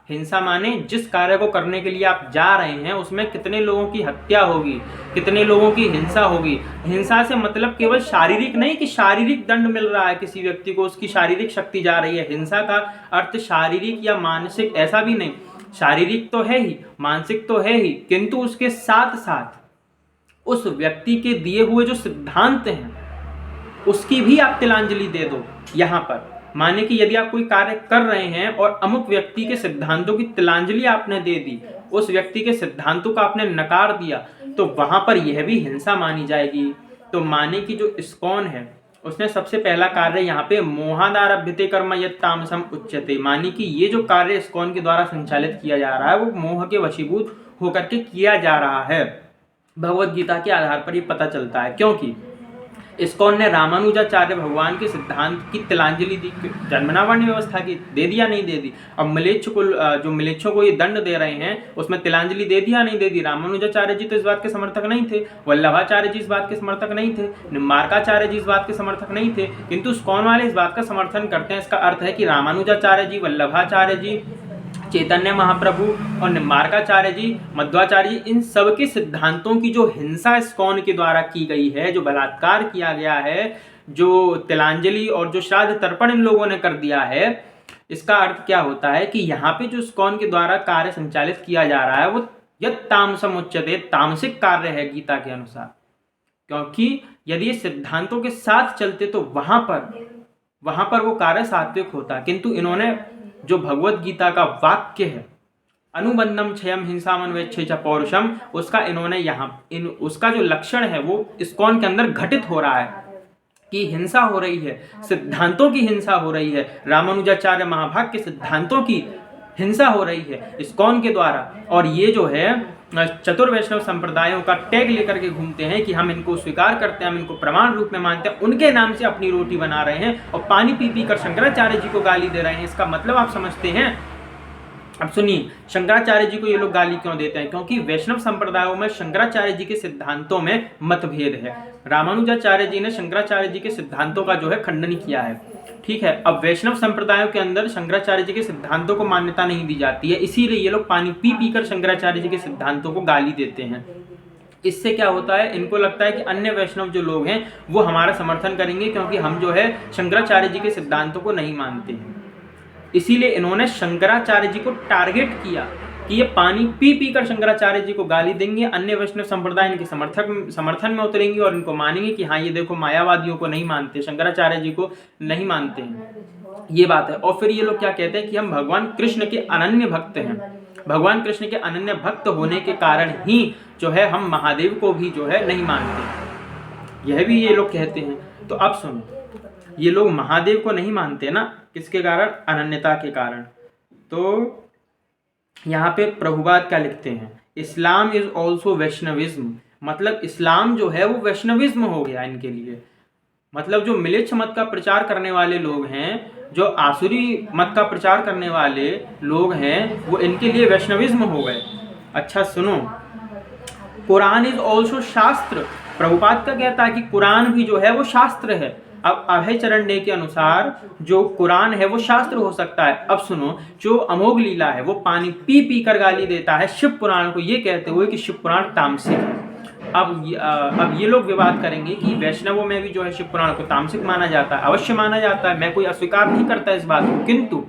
हिंसा माने जिस कार्य को करने के लिए आप जा रहे हैं उसमें कितने लोगों की हत्या होगी, कितने लोगों की हिंसा होगी। हिंसा से मतलब केवल शारीरिक नहीं कि शारीरिक दंड मिल रहा है किसी व्यक्ति को, उसकी शारीरिक शक्ति जा रही है। हिंसा का अर्थ शारीरिक या मानसिक ऐसा भी नहीं, शारीरिक तो है ही, मानसिक तो है ही, किंतु उसके साथ साथ उस व्यक्ति के दिए हुए जो सिद्धांत हैं उसकी भी आप तिलांजलि दे दो। यहाँ पर माने कि यदि आप कोई कार्य कर रहे हैं और अमुक व्यक्ति के सिद्धांतों की तिलांजलि आपने दे दी, उस व्यक्ति के सिद्धांतों का आपने नकार दिया, तो वहां पर यह भी हिंसा मानी जाएगी। तो माने कि जो इस्कॉन है उसने सबसे पहला कार्य यहाँ पे मोहादारभ्यते कर्म यत् तामसम उच्यते, मानी कि ये जो कार्य इस्कॉन के द्वारा संचालित किया जा रहा है वो मोह के वशीभूत होकर के किया जा रहा है। भगवत गीता के आधार पर ये पता चलता है, क्योंकि इस्कॉन ने रामानुजाचार्य भगवान के सिद्धांत की तिलांजलि दी, जन्मना वर्ण व्यवस्था की दे दिया नहीं दे दी। अब मिलेच्छों को ये दंड दे रहे हैं उसमें तिलांजलि दे दिया नहीं दे दी। रामानुजाचार्य जी तो इस बात के समर्थक नहीं थे, वल्लभाचार्य जी इस बात के समर्थक नहीं थे, निम्बार्काचार्य जी इस बात के समर्थक नहीं थे, किंतु इस्कॉन वाले इस बात का समर्थन करते हैं। इसका अर्थ है कि रामानुजाचार्य जी, वल्लभाचार्य जी, चैतन्य महाप्रभु और निम्बार्काचार्य जी, मध्वाचार्य जी, इन सब के सिद्धांतों की जो हिंसा इस्कॉन के द्वारा की गई है, जो बलात्कार किया गया है, जो तिलांजलि और जो श्राद्ध तर्पण इन लोगों ने कर दिया है, इसका अर्थ क्या होता है कि यहाँ पे जो इस्कॉन के द्वारा कार्य संचालित किया जा रहा है वो यत् तामसम उच्यते, तामसिक कार्य है गीता के अनुसार। क्योंकि यदि ये सिद्धांतों के साथ चलते तो वहां पर वो कार्य सात्विक होता, किंतु इन्होंने जो भगवत गीता का वाक्य है अनुबंधम क्षयम हिंसा मनवेच्छे च पौरुषम, उसका इन्होंने उसका जो लक्षण है वो इस्कॉन के अंदर घटित हो रहा है कि हिंसा हो रही है, सिद्धांतों की हिंसा हो रही है, रामानुजाचार्य महाभाग के सिद्धांतों की हिंसा हो रही है इस्कॉन के द्वारा। और ये जो है चतुर्वैष्णव संप्रदायों का टैग लेकर के घूमते हैं कि हम इनको स्वीकार करते हैं, हम इनको प्रमाण रूप में मानते हैं, उनके नाम से अपनी रोटी बना रहे हैं और पानी पी पी कर शंकराचार्य जी को गाली दे रहे हैं। इसका मतलब आप समझते हैं? अब सुनिए, शंकराचार्य जी को ये लोग गाली क्यों देते हैं? क्योंकि वैष्णव संप्रदायों में शंकराचार्य जी के सिद्धांतों में मतभेद है। रामानुजाचार्य जी ने शंकराचार्य जी के सिद्धांतों का जो है खंडन किया है, ठीक है। अब वैष्णव संप्रदायों के अंदर शंकराचार्य जी के सिद्धांतों को मान्यता नहीं दी जाती है, इसीलिए ये लोग पानी पी पी कर शंकराचार्य जी के सिद्धांतों को गाली देते हैं। इससे क्या होता है, इनको लगता है कि अन्य वैष्णव जो लोग हैं वो हमारा समर्थन करेंगे क्योंकि हम जो है शंकराचार्य जी के सिद्धांतों को नहीं मानते हैं। इसीलिए इन्होंने शंकराचार्य जी को टारगेट किया कि ये पानी पी पी कर शंकराचार्य जी को गाली देंगे, अन्य वैष्णव संप्रदाय इनके समर्थन में उतरेंगे और इनको मानेंगे कि हाँ ये देखो मायावादियों को नहीं मानते, शंकराचार्य जी को नहीं मानते हैं, ये बात है। और फिर ये लोग क्या कहते हैं कि हम भगवान कृष्ण के अनन्य भक्त हैं, भगवान कृष्ण के अनन्य भक्त होने के कारण ही जो है हम महादेव को भी जो है नहीं मानते, यह भी ये लोग कहते हैं। तो अब सुनो, ये लोग महादेव को नहीं मानते ना, किसके कारण? अनन्यता के कारण। तो यहाँ पे प्रभुपाद क्या लिखते हैं, इस्लाम इज ऑल्सो वैष्णविज्म, मतलब इस्लाम जो है वो वैष्णविज्म हो गया इनके लिए। मतलब जो मिलिच्छ मत का प्रचार करने वाले लोग हैं, जो आसुरी मत का प्रचार करने वाले लोग हैं, वो इनके लिए वैष्णविज्म हो गए। अच्छा सुनो, कुरान इज ऑल्सो शास्त्र। प्रभुपाद का कहता है कि कुरान भी जो है वो शास्त्र है। अब अभय चरण डे के अनुसार जो कुरान है वो शास्त्र हो सकता है। अब सुनो, जो अमोघ लीला है वो पानी पी पी कर गाली देता है शिव पुराण को, ये कहते हुए कि शिव पुराण तामसिक है। अब ये लोग विवाद करेंगे कि वैष्णवों में भी जो है शिव पुराण को तामसिक माना जाता है। अवश्य माना जाता है, मैं कोई अस्वीकार नहीं करता इस बात को, किंतु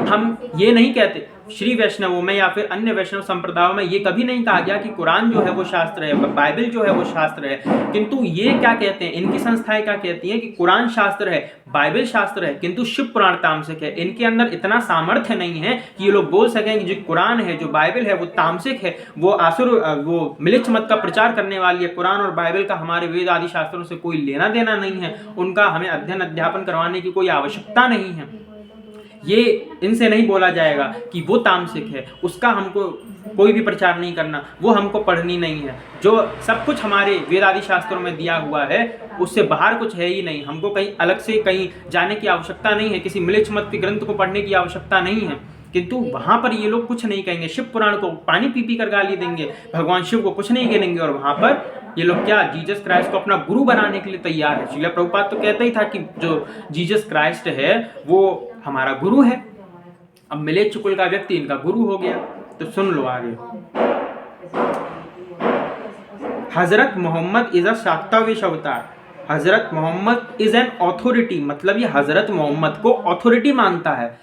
हम ये नहीं कहते, श्री वैष्णवों में या फिर अन्य वैष्णव संप्रदायों में ये कभी नहीं कहा गया कि कुरान जो है वो शास्त्र है, बाइबल जो है वो शास्त्र है। किंतु ये क्या कहते हैं, इनकी संस्थाएं क्या कहती हैं कि कुरान शास्त्र है, बाइबल शास्त्र है, किंतु शिव पुराण तामसिक है। इनके अंदर इतना सामर्थ्य नहीं है कि ये लोग बोल सकें कि जो कुरान है, जो बाइबल है वो तामसिक है, वो मिलिच्छ मत का प्रचार करने वाली है। कुरान और बाइबल का हमारे वेद आदि शास्त्रों से कोई लेना देना नहीं है, उनका हमें अध्ययन अध्यापन करवाने की कोई आवश्यकता नहीं है। ये इनसे नहीं बोला जाएगा कि वो तामसिक है, उसका हमको कोई भी प्रचार नहीं करना, वो हमको पढ़नी नहीं है। जो सब कुछ हमारे वेद आदि शास्त्रों में दिया हुआ है उससे बाहर कुछ है ही नहीं, हमको कहीं अलग से कहीं जाने की आवश्यकता नहीं है, किसी मिलिच्छ मत के ग्रंथ को पढ़ने की आवश्यकता नहीं है। किंतु वहां पर ये लोग कुछ नहीं कहेंगे, शिव पुराण को पानी पी पी कर गाली देंगे, भगवान शिव को कुछ नहीं कहेंगे, और वहां पर ये लोग क्या जीसस क्राइस्ट को अपना गुरु बनाने के लिए तैयार है। श्रील प्रभुपाद तो कहता ही था कि जो जीसस क्राइस्ट है वो हमारा गुरु है। अब मिलेच्छ कुल का व्यक्ति इनका गुरु हो गया। तो सुन लो आगे, हजरत मोहम्मद इज अ शाक्तावेश अवतार। हजरत मोहम्मद इज एन ऑथोरिटी, मतलब ये हजरत मोहम्मद को ऑथोरिटी मानता है।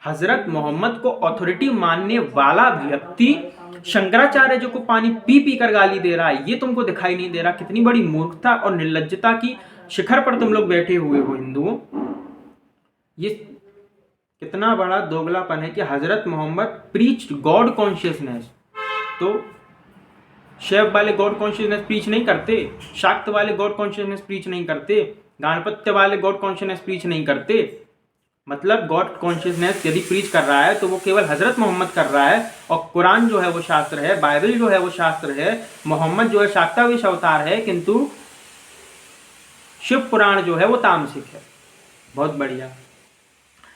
हजरत मोहम्मद को ऑथोरिटी मानने वाला व्यक्ति शंकराचार्य जो को पानी पी पी कर गाली दे रहा है, ये तुमको दिखाई नहीं दे रहा? कितनी बड़ी मूर्खता और निर्लज्जता की शिखर पर तुम लोग बैठे हुए हो हिंदुओं। ये कितना बड़ा दोगलापन है कि हजरत मोहम्मद प्रीच्ड गॉड कॉन्शियसनेस। तो शैव वाले गॉड कॉन्शियसनेस प्रीच नहीं करते, शाक्त वाले गॉड कॉन्शियसनेस प्रीच नहीं करते, गाणपत्य वाले गॉड कॉन्शियसनेस प्रीच नहीं करते। मतलब गॉड कॉन्शियसनेस यदि प्रीच कर रहा है तो वो केवल हजरत मोहम्मद कर रहा है, और कुरान जो है वो शास्त्र है, बाइबल जो है वो शास्त्र है, मोहम्मद जो है शाक्तावेश अवतार है, किंतु शिव पुराण जो है वो तामसिक है। बहुत बढ़िया।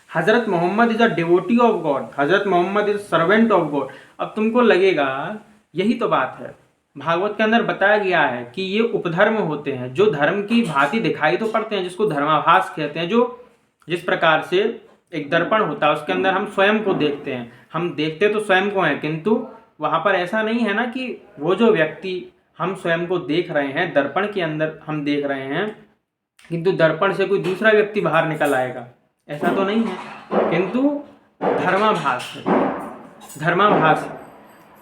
Hazrat Muhammad is a devotee of God, Hazrat Muhammad is servant of God. अब तुमको लगेगा यही तो बात है, भागवत के अंदर बताया गया है कि ये उपधर्म होते हैं जो धर्म की भांति दिखाई तो पड़ते हैं, जिसको धर्माभास कहते हैं। जो जिस प्रकार से एक दर्पण होता है उसके अंदर हम स्वयं को देखते हैं, हम देखते तो स्वयं को हैं, किंतु वहाँ पर ऐसा नहीं है ना कि वो जो व्यक्ति हम स्वयं को देख रहे हैं, दर्पण के अंदर हम देख रहे हैं, किंतु दर्पण से कोई दूसरा व्यक्ति बाहर निकल आएगा, ऐसा तो नहीं है, किंतु धर्माभास है। धर्माभास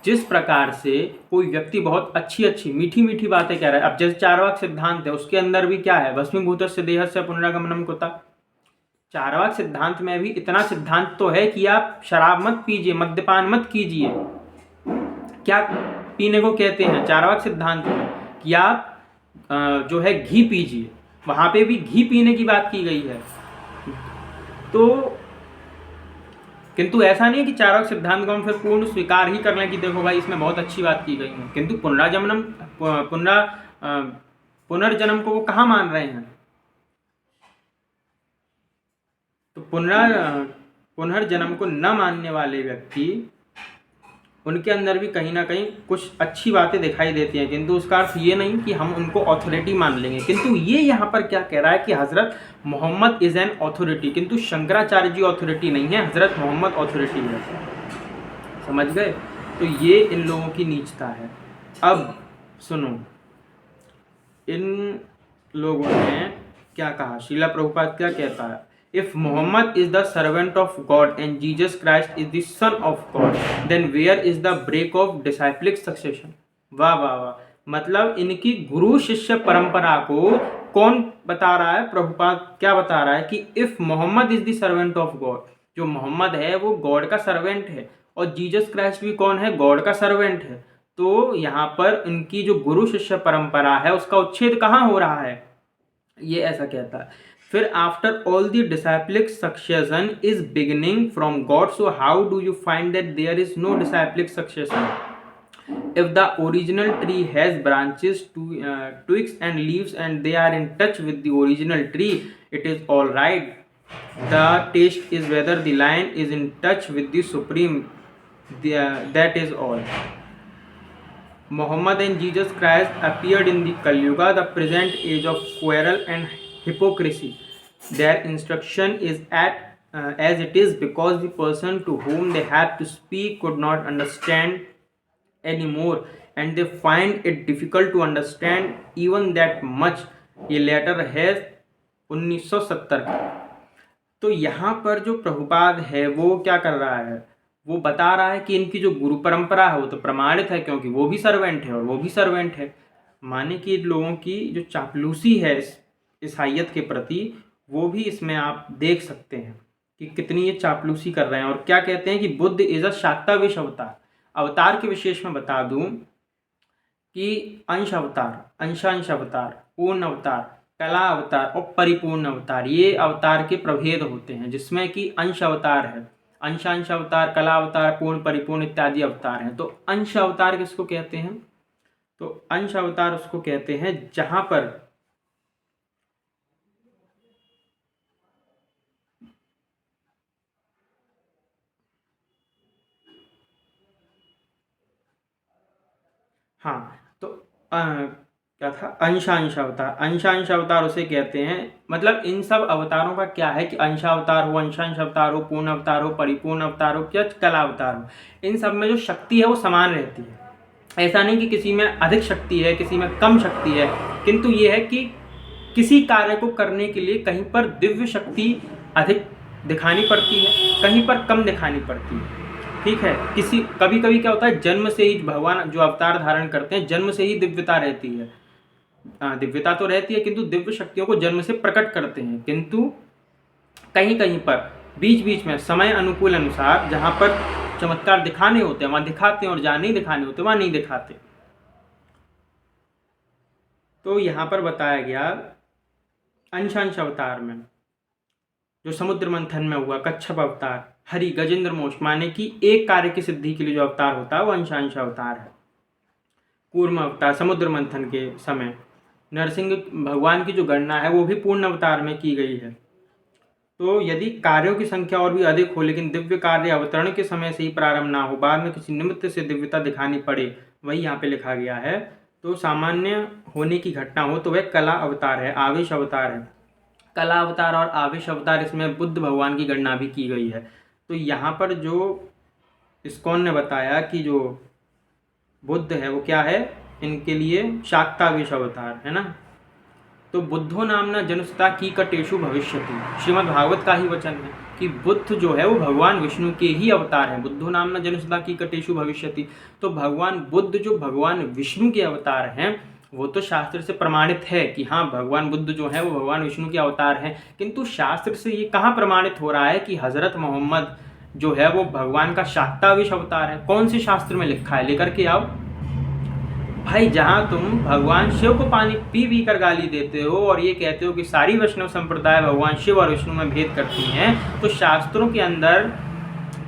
जिस प्रकार से कोई व्यक्ति बहुत अच्छी अच्छी मीठी मीठी बातें कह रहा है, अब जैसे चार्वाक सिद्धांत है, उसके अंदर भी क्या है, भस्मीभूतस्य देहस्य पुनरागमनम कुतः। चार्वाक सिद्धांत में भी इतना सिद्धांत तो है कि आप शराब मत पीजिए, मद्यपान मत कीजिए। क्या पीने को कहते हैं चार्वाक सिद्धांत में? कि आप जो है घी पीजिए, वहां पे भी घी पीने की बात की गई है। तो किंतु ऐसा नहीं कि चार्वाक सिद्धांत को हम फिर पूर्ण स्वीकार ही कर लें कि देखो भाई इसमें बहुत अच्छी बात की गई है, किंतु पुनर्जन्म को वो कहाँ मान रहे हैं? तो पुनर्जन्म को न मानने वाले व्यक्ति, उनके अंदर भी कहीं ना कहीं कुछ अच्छी बातें दिखाई देती हैं, किंतु उसका अर्थ ये नहीं कि हम उनको ऑथोरिटी मान लेंगे। किंतु ये यहाँ पर क्या कह रहा है कि हजरत मोहम्मद इज एन ऑथोरिटी, किंतु शंकराचार्य जी ऑथोरिटी नहीं है, हजरत मोहम्मद ऑथोरिटी है। समझ गए? तो ये इन लोगों की नीचता है। अब सुनो, इन लोगों ने क्या कहा, श्रीला प्रभुपाद क्या कहता है, if Muhammad is the servant of God and Jesus Christ is the son of God, then where is the break of disciplic succession? वाह वाह वाह, मतलब इनकी गुरु शिष्य परंपरा को कौन बता रहा है? प्रभुपाद क्या बता रहा है कि if Muhammad is the servant of God, जो मोहम्मद है वो गॉड का सर्वेंट है, और जीसस क्राइस्ट भी कौन है? गॉड का सर्वेंट है। तो यहाँ पर इनकी जो गुरु शिष्य परंपरा है उसका उच्छेद कहाँ हो रहा है? ये ऐसा कहता है। फिर after all the disciplic succession is beginning from God, so how do you find that there is no disciplic succession? If the original tree has branches, twigs and leaves and they are in touch with the original tree, it is all right. The test is whether the lion is in touch with the supreme. That is all. Muhammad and Jesus Christ appeared in the Kali Yuga, the present age of quarrel and hypocrisy. Their instruction is as it is because the person to whom they had to speak could not understand anymore, and they find it difficult to understand even that much. ये लेटर है 1970 का। तो यहाँ पर जो प्रभुपाद है वो क्या कर रहा है, वो बता रहा है कि इनकी जो गुरु परंपरा है वो तो प्रमाणित है, क्योंकि वो भी सर्वेंट है और वो भी सर्वेंट है। माने कि लोगों की जो चापलूसी है ईसाइयत के प्रति, वो भी इसमें आप देख सकते हैं कि कितनी ये चापलूसी कर रहे हैं। और क्या कहते हैं कि बुद्ध इज अ शाक्ताविश अवतार। अवतार के विशेष में बता दूं कि अंश अवतार, अंशांश अवतार, पूर्ण अवतार, कला अवतार और परिपूर्ण अवतार, ये अवतार के प्रभेद होते हैं, जिसमें कि अंश अवतार है, अंशांश अवतार, कला अवतार, पूर्ण, परिपूर्ण इत्यादि अवतार हैं। तो अंश अवतार किसको कहते हैं? तो अंश अवतार उसको कहते हैं जहां पर तो क्या था, अंशांश अवतार। अंशांश अवतार उसे कहते हैं, मतलब इन सब अवतारों का क्या है कि अंशावतार हो, अंशांश अवतार हो, पूर्ण अवतार हो, परिपूर्ण अवतार हो, क्या कला अवतार हो, इन सब में जो शक्ति है वो समान रहती है। ऐसा नहीं कि किसी में अधिक शक्ति है, किसी में कम शक्ति है, किंतु ये है कि किसी कार्य को करने के लिए कहीं पर दिव्य शक्ति अधिक दिखानी पड़ती है, कहीं पर कम दिखानी पड़ती है। ठीक है, कभी कभी क्या होता है, जन्म से ही भगवान जो अवतार धारण करते हैं, जन्म से ही दिव्यता रहती है, दिव्यता तो रहती है, किंतु दिव्य शक्तियों को जन्म से प्रकट करते हैं। किंतु कहीं कहीं पर बीच बीच में समय अनुकूल अनुसार जहाँ पर चमत्कार दिखाने होते हैं वहाँ दिखाते हैं, और जहाँ नहीं दिखाने होते वहाँ नहीं दिखाते। तो यहाँ पर बताया गया अंशांश अवतार में जो समुद्र मंथन में हुआ, कच्छप अवतार, हरि, गजेंद्र मोक्ष, माने कि एक कार्य की सिद्धि के लिए जो अवतार होता है वो अंशांश अवतार है। कूर्म अवतार समुद्र मंथन के समय, नरसिंह भगवान की जो गणना है वो भी पूर्ण अवतार में की गई है। तो यदि कार्यों की संख्या और भी अधिक हो लेकिन दिव्य कार्य अवतरण के समय से ही प्रारंभ ना हो, बाद में किसी निमित्त से दिव्यता दिखानी पड़े, वही यहाँ पे लिखा गया है, तो सामान्य होने की घटना हो तो वह कला अवतार है, आवेश अवतार है। कला अवतार और आवेश अवतार, इसमें बुद्ध भगवान की गणना भी की गई है। तो यहाँ पर जो इस्कॉन ने बताया कि जो बुद्ध है वो क्या है, इनके लिए शाक्तावेश अवतार है ना। तो बुद्धो नामना जनुसता की कटेशु भविष्यति, श्रीमद् भागवत का ही वचन है कि बुद्ध जो है वो भगवान विष्णु के ही अवतार हैं। बुद्धो नामना जनुसता की कटेशु भविष्यति, तो भगवान बुद्ध जो भगवान विष्णु के अवतार हैं, वो तो शास्त्र से प्रमाणित है कि हाँ भगवान बुद्ध जो है वो भगवान विष्णु के अवतार हैं। किंतु शास्त्र से ये कहाँ प्रमाणित हो रहा है कि हजरत मोहम्मद जो है वो भगवान का शाक्तावेश अवतार है? कौन से शास्त्र में लिखा है? लेकर के आओ भाई। जहाँ तुम भगवान शिव को पानी पी पी कर गाली देते हो और ये कहते हो कि सारी वैष्णव संप्रदाय भगवान शिव और विष्णु में भेद करती हैं, तो शास्त्रों के अंदर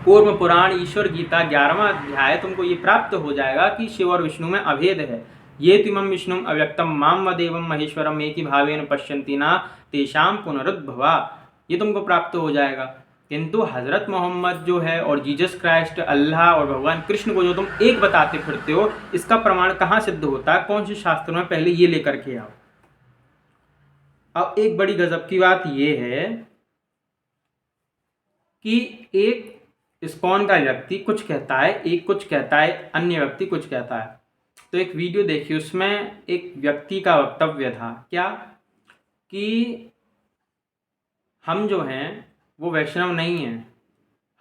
पूर्व पुराण ईश्वर गीता 11वां अध्याय तुमको ये प्राप्त हो जाएगा कि शिव और विष्णु में अभेद है। ये तिमं विष्णुम अव्यक्तम माम वदेवम महेश्वरम एति भावेन पश्यन्ति ना तेषाम पुनरुद्भवा, ये तुमको प्राप्त हो जाएगा। किंतु हजरत मोहम्मद जो है और जीसस क्राइस्ट, अल्लाह और भगवान कृष्ण को जो तुम एक बताते फिरते हो, इसका प्रमाण कहाँ सिद्ध होता है? कौन से शास्त्र में? पहले ये लेकर के आओ। अब एक बड़ी गजब की बात ये है कि एक इस्कॉन का व्यक्ति कुछ कहता है, एक कुछ कहता है, अन्य व्यक्ति कुछ कहता है। तो एक वीडियो देखी, उसमें एक व्यक्ति का वक्तव्य था क्या कि हम जो हैं वो वैष्णव नहीं हैं,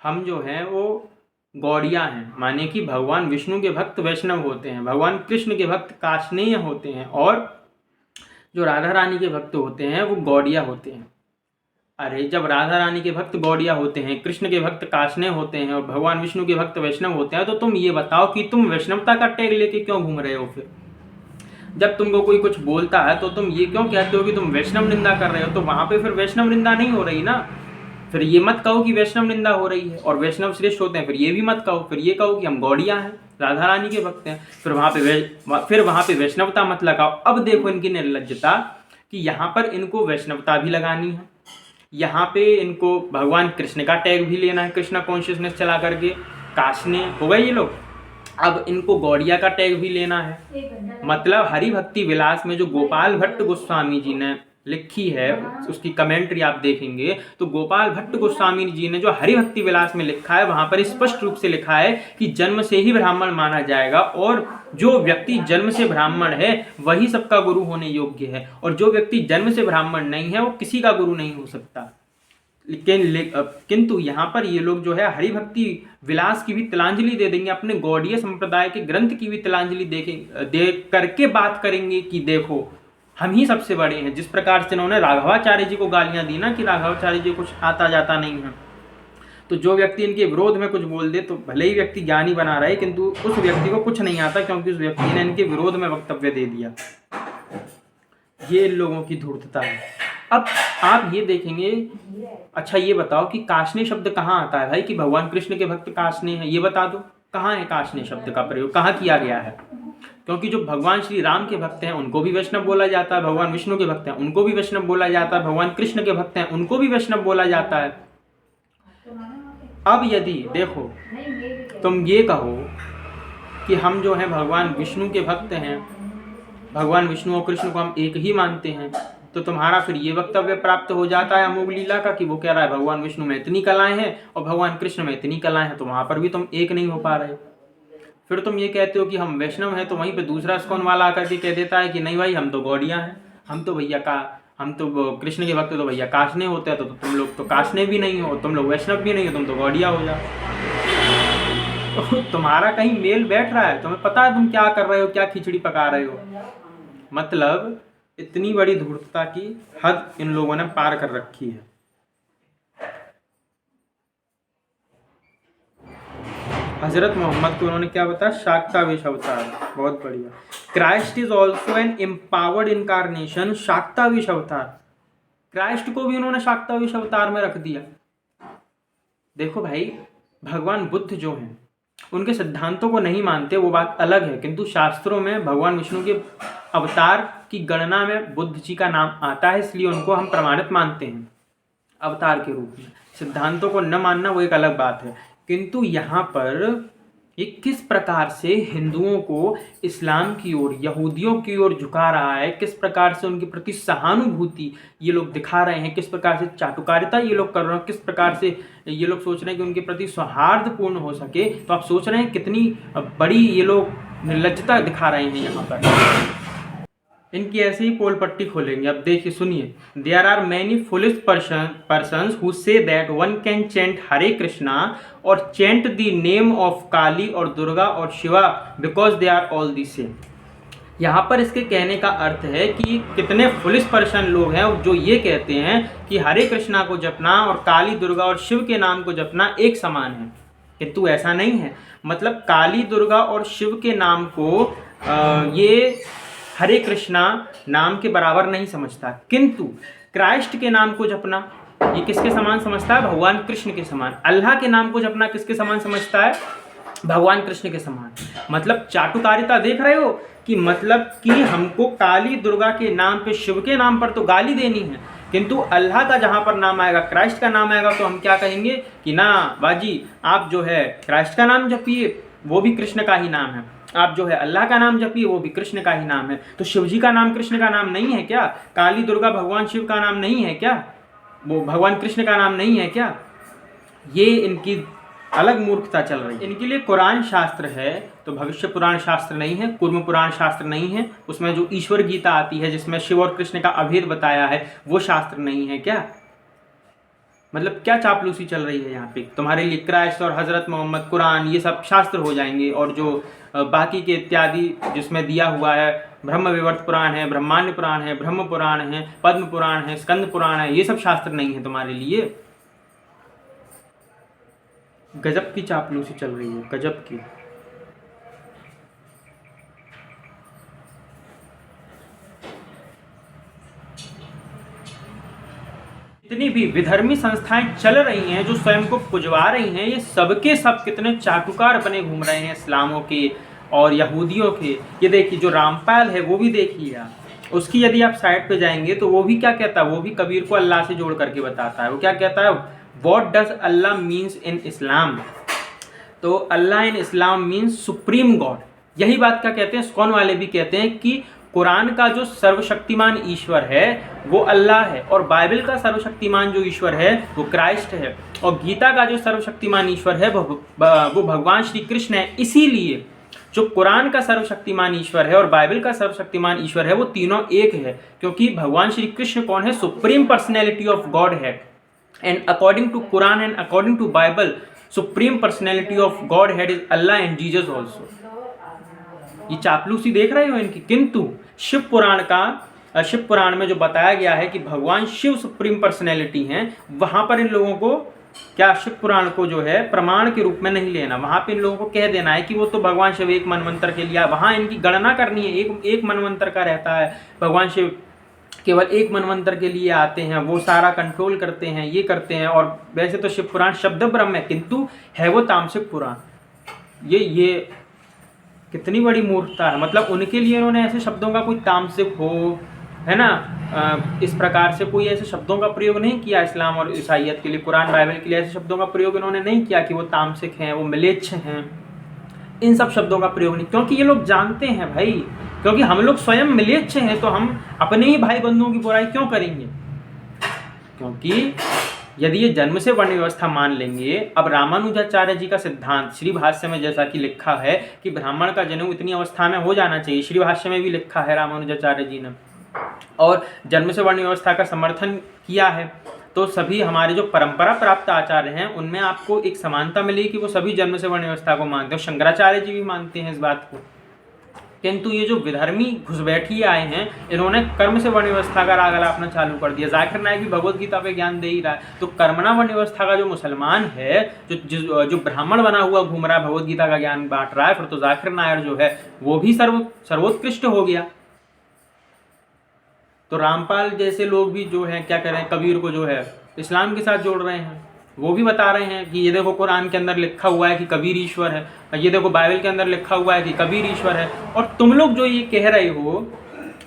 हम जो हैं वो गौड़िया हैं। माने कि भगवान विष्णु के भक्त वैष्णव होते हैं, भगवान कृष्ण के भक्त काष्णेय होते हैं, और जो राधा रानी के भक्त होते हैं वो गौड़िया होते हैं। अरे जब राधा रानी के भक्त गौड़िया होते हैं, कृष्ण के भक्त काष्णेय होते हैं और भगवान विष्णु के भक्त वैष्णव होते हैं, तो तुम ये बताओ कि तुम वैष्णवता का टैग लेके क्यों घूम रहे हो? फिर जब तुमको कोई कुछ बोलता है तो तुम ये क्यों कहते हो कि तुम वैष्णव निंदा कर रहे हो? तो वहाँ पे फिर वैष्णव निंदा नहीं हो रही ना। फिर ये मत कहो कि वैष्णव निंदा हो रही है और वैष्णव श्रेष्ठ होते हैं, फिर ये भी मत कहो। फिर ये कहो कि हम गौड़िया हैं, राधा रानी के भक्त हैं। फिर वहाँ पे वैष्णवता मत लगाओ। अब देखो इनकी निर्लज्जता कि यहाँ पर इनको वैष्णवता भी लगानी है, यहाँ पे इनको भगवान कृष्ण का टैग भी लेना है, कृष्णा कॉन्शियसनेस चला करके काशने हो गए ये लोग। अब इनको गौड़िया का टैग भी लेना है। मतलब हरि भक्ति विलास में जो गोपाल भट्ट गोस्वामी जी ने लिखी है, उसकी कमेंट्री आप देखेंगे तो गोपाल भट्ट गोस्वामी जी ने जो हरि भक्ति विलास में लिखा है, वहां पर स्पष्ट रूप से लिखा है कि जन्म से ही ब्राह्मण माना जाएगा, और जो व्यक्ति जन्म से ब्राह्मण है वही सबका गुरु होने योग्य है, और जो व्यक्ति जन्म से ब्राह्मण नहीं है वो किसी का गुरु नहीं हो सकता। किंतु यहाँ पर ये लोग जो है हरि भक्ति विलास की भी तिलांजलि दे देंगे, अपने गौड़ीय संप्रदाय के ग्रंथ की भी तिलांजलि दे करके बात करेंगे कि देखो हम ही सबसे बड़े हैं। जिस प्रकार से इन्होंने राघवाचार्य जी को गालियां दी ना कि राघवाचार्य जी कुछ आता जाता नहीं है, तो जो व्यक्ति इनके विरोध में कुछ बोल दे तो भले ही व्यक्ति ज्ञानी बना रहे, किंतु उस व्यक्ति को कुछ नहीं आता, क्योंकि उस व्यक्ति ने इनके विरोध में वक्तव्य दे दिया। ये इन लोगों की धूर्तता है। अब आप ये देखेंगे, अच्छा ये बताओ कि काशने शब्द कहाँ आता है भाई, कि भगवान कृष्ण के भक्त काशने हैं, ये बता दो कहाँ है काशने शब्द का प्रयोग, कहाँ किया गया है? क्योंकि जो भगवान श्री राम के भक्त हैं उनको भी वैष्णव बोला जाता है, भगवान विष्णु के भक्त हैं उनको भी वैष्णव बोला जाता है, भगवान कृष्ण के भक्त हैं उनको भी वैष्णव बोला जाता है। अब यदि देखो तुम ये कहो कि हम जो हैं भगवान विष्णु के भक्त हैं, भगवान विष्णु और कृष्ण को हम एक ही मानते हैं, तो तुम्हारा फिर ये वक्तव्य प्राप्त हो जाता है अमोघ लीला का कि वो कह रहा है भगवान विष्णु में इतनी कलाएं हैं और भगवान कृष्ण में इतनी कलाएं हैं, तो वहां पर भी तुम एक नहीं हो पा रहे। फिर तुम ये कहते हो कि हम वैष्णव हैं, तो वहीं पे दूसरा स्कॉन वाला आकर के कह देता है कि नहीं भाई हम तो गौड़िया हैं, हम तो कृष्ण के भक्त तो भैया काशने होते हैं, तो तुम लोग तो काशने भी नहीं हो, तुम लोग वैष्णव भी नहीं हो, तुम तो गौड़िया हो जाओ। तो तुम्हारा कहीं मेल बैठ रहा है, तुम्हें पता है तुम क्या कर रहे हो, क्या खिचड़ी पका रहे हो। मतलब इतनी बड़ी धूर्तता की हद इन लोगों ने पार कर रखी है। हजरत मोहम्मद को उन्होंने क्या बताया? शाक्तावेश अवतार। बहुत बढ़िया। Christ is also an empowered incarnation, शाक्तावेश अवतार। क्राइस्ट को भी उन्होंने शाक्तावेश अवतार में रख दिया। देखो भाई, भगवान बुद्ध जो हैं उनके सिद्धांतों को नहीं मानते, वो बात अलग है, किंतु शास्त्रों में भगवान विष्णु के अवतार की गणना में बुद्ध जी का नाम आता है, इसलिए उनको हम प्रमाणित मानते हैं अवतार के रूप में। सिद्धांतों को न मानना वो एक अलग बात है। किंतु यहाँ पर ये किस प्रकार से हिंदुओं को इस्लाम की ओर, यहूदियों की ओर झुका रहा है, किस प्रकार से उनके प्रति सहानुभूति ये लोग दिखा रहे हैं, किस प्रकार से चाटुकारिता ये लोग कर रहे हैं, किस प्रकार से ये लोग सोच रहे हैं कि उनके प्रति सौहार्दपूर्ण हो सके। तो आप सोच रहे हैं कितनी बड़ी ये लोग निर्लज्जता दिखा रहे हैं यहाँ पर। इनकी ऐसे ही पोल पट्टी खोलेंगे। अब देखिए सुनिए, there are many foolish persons who say that one can chant Hare Krishna और chant the name of Kali और दुर्गा और Shiva because they are all the same. यहाँ पर इसके कहने का अर्थ है कि कितने फुलिश पर्सन लोग हैं जो ये कहते हैं कि हरे कृष्णा को जपना और काली दुर्गा और शिव के नाम को जपना एक समान है, किंतु ऐसा नहीं है। मतलब काली दुर्गा और शिव के नाम को ये हरे कृष्णा नाम के बराबर नहीं समझता, किंतु क्राइस्ट के नाम को जपना ये किसके समान समझता है? भगवान कृष्ण के समान। अल्लाह के नाम को जपना किसके समान समझता है? भगवान कृष्ण के समान। मतलब चाटुकारिता देख रहे हो कि मतलब कि हमको काली दुर्गा के नाम पे, शिव के नाम पर तो गाली देनी है, किंतु अल्लाह का जहाँ पर नाम आएगा, क्राइस्ट का नाम आएगा, तो हम क्या कहेंगे कि ना बाजी आप जो है क्राइस्ट का नाम जपिए, वो भी कृष्ण का ही नाम है, आप जो है अल्लाह का नाम जपिए, वो भी कृष्ण का ही नाम है। तो शिव जी का नाम कृष्ण का नाम नहीं है क्या? काली दुर्गा भगवान शिव का नाम नहीं है क्या? वो भगवान कृष्ण का नाम नहीं है क्या? ये इनकी अलग मूर्खता चल रही है। इनके लिए कुरान शास्त्र है तो भविष्य पुराण शास्त्र नहीं है, कुर्म पुराण शास्त्र नहीं है, उसमें जो ईश्वर गीता आती है जिसमें शिव और कृष्ण का अभेद बताया है वो शास्त्र नहीं है क्या? मतलब क्या चापलूसी चल रही है यहाँ पे? तुम्हारे लिए क्राइस्ट और हजरत मोहम्मद, कुरान, ये सब शास्त्र हो जाएंगे, और जो बाकी के इत्यादि जिसमें दिया हुआ है, ब्रह्म विवर्त पुराण है, ब्रह्मांड पुराण है, ब्रह्म पुराण है, पद्म पुराण है, स्कंद पुराण है, ये सब शास्त्र नहीं है तुम्हारे लिए। गजब की चापलूसी चल रही है, गजब की। जितनी भी विधर्मी संस्थाएं चल रही हैं, जो स्वयं को पुजवा रही हैं, ये सबके सब कितने चाटुकार बने घूम रहे हैं इस्लामों के और यहूदियों के। ये देखिए जो रामपाल है वो भी देखिए आप, उसकी यदि आप साइट पे जाएंगे तो वो भी क्या कहता है, वो भी कबीर को अल्लाह से जोड़ करके बताता है। वो क्या कहता है, what does Allah means in Islam. तो Allah in Islam means supreme God. यही बात क्या कहते हैं, इस्कॉन वाले भी कहते हैं कि कुरान का जो सर्वशक्तिमान ईश्वर है वो अल्लाह है, और बाइबल का सर्वशक्तिमान जो ईश्वर है वो क्राइस्ट है, और गीता का जो सर्वशक्तिमान ईश्वर है वो भगवान श्री कृष्ण है। इसीलिए जो कुरान का सर्वशक्तिमान ईश्वर है और बाइबल का सर्वशक्तिमान ईश्वर है वो तीनों एक है, क्योंकि भगवान श्री कृष्ण कौन है, सुप्रीम पर्सनैलिटी ऑफ गॉड है। And according to Quran and according to Bible, supreme personality of Godhead is Allah and Jesus also. ये चापलूसी देख रहे हो इनकी। किंतु शिव पुराण में जो बताया गया है कि भगवान शिव सुप्रीम पर्सनैलिटी हैं, वहां पर इन लोगों को क्या, शिव पुराण को जो है प्रमाण के रूप में नहीं लेना। वहां पे इन लोगों को कह देना है कि वो तो भगवान शिव एक मनवंतर के लिए, वहां इनकी गणना करनी है, एक मनवंतर का रहता है। भगवान शिव केवल एक मनवंतर के लिए आते हैं, वो सारा कंट्रोल करते हैं, ये करते हैं। और वैसे तो शिव पुराण शब्द ब्रह्म है, किंतु है वो तामसिक पुराण। ये कितनी बड़ी मूर्खता है। मतलब उनके लिए उन्होंने ऐसे शब्दों का कोई तामसिक हो, है ना, इस प्रकार से कोई ऐसे शब्दों का प्रयोग नहीं किया इस्लाम और ईसाइयत के लिए, कुरान बाइबल के लिए ऐसे शब्दों का प्रयोग इन्होंने नहीं किया कि वो तामसिक हैं, वो म्लेच्छ हैं। इन सब शब्दों का प्रयोग नहीं, क्योंकि ये लोग जानते हैं भाई, क्योंकि हम लोग स्वयं म्लेच्छ हैं तो हम अपने ही भाई बंधुओं की बुराई क्यों करेंगे। क्योंकि यदि ये जन्म से वर्ण व्यवस्था मान लेंगे, अब रामानुजाचार्य जी का सिद्धांत श्री भाष्य में जैसा कि लिखा है कि ब्राह्मण का जन्म इतनी अवस्था में हो जाना चाहिए, श्री भाष्य में भी लिखा है रामानुजाचार्य जी ने, और जन्म से वर्ण व्यवस्था का समर्थन किया है, तो सभी हमारे जो परंपरा प्राप्त आचार्य हैं उनमें आपको एक समानता मिलेगी कि वो सभी जन्म से वर्ण व्यवस्था को मानते हैं। शंकराचार्य जी भी मानते हैं इस बात को। किंतु ये जो विधर्मी घुसबैठिए आए हैं, इन्होंने कर्म से वर्ण व्यवस्था का राग अलापना चालू कर दिया। जाकिर नायक भी भगवत गीता पे ज्ञान दे ही रहा है। तो कर्मणा वर्ण व्यवस्था का जो मुसलमान है, जो ब्राह्मण बना हुआ घूम रहा है, भगवत गीता का ज्ञान बांट रहा है, फिर तो जाकिर नायर जो है वो भी सर्वोत्कृष्ट हो गया। तो रामपाल जैसे लोग भी जो है क्या कर रहे हैं, कबीर को जो है इस्लाम के साथ जोड़ रहे हैं। वो भी बता रहे हैं कि ये देखो कुरान के अंदर लिखा हुआ है कि कबीर ईश्वर है, ये देखो बाइबल के अंदर लिखा हुआ है कि कबीर ईश्वर है। और तुम लोग जो ये कह रहे हो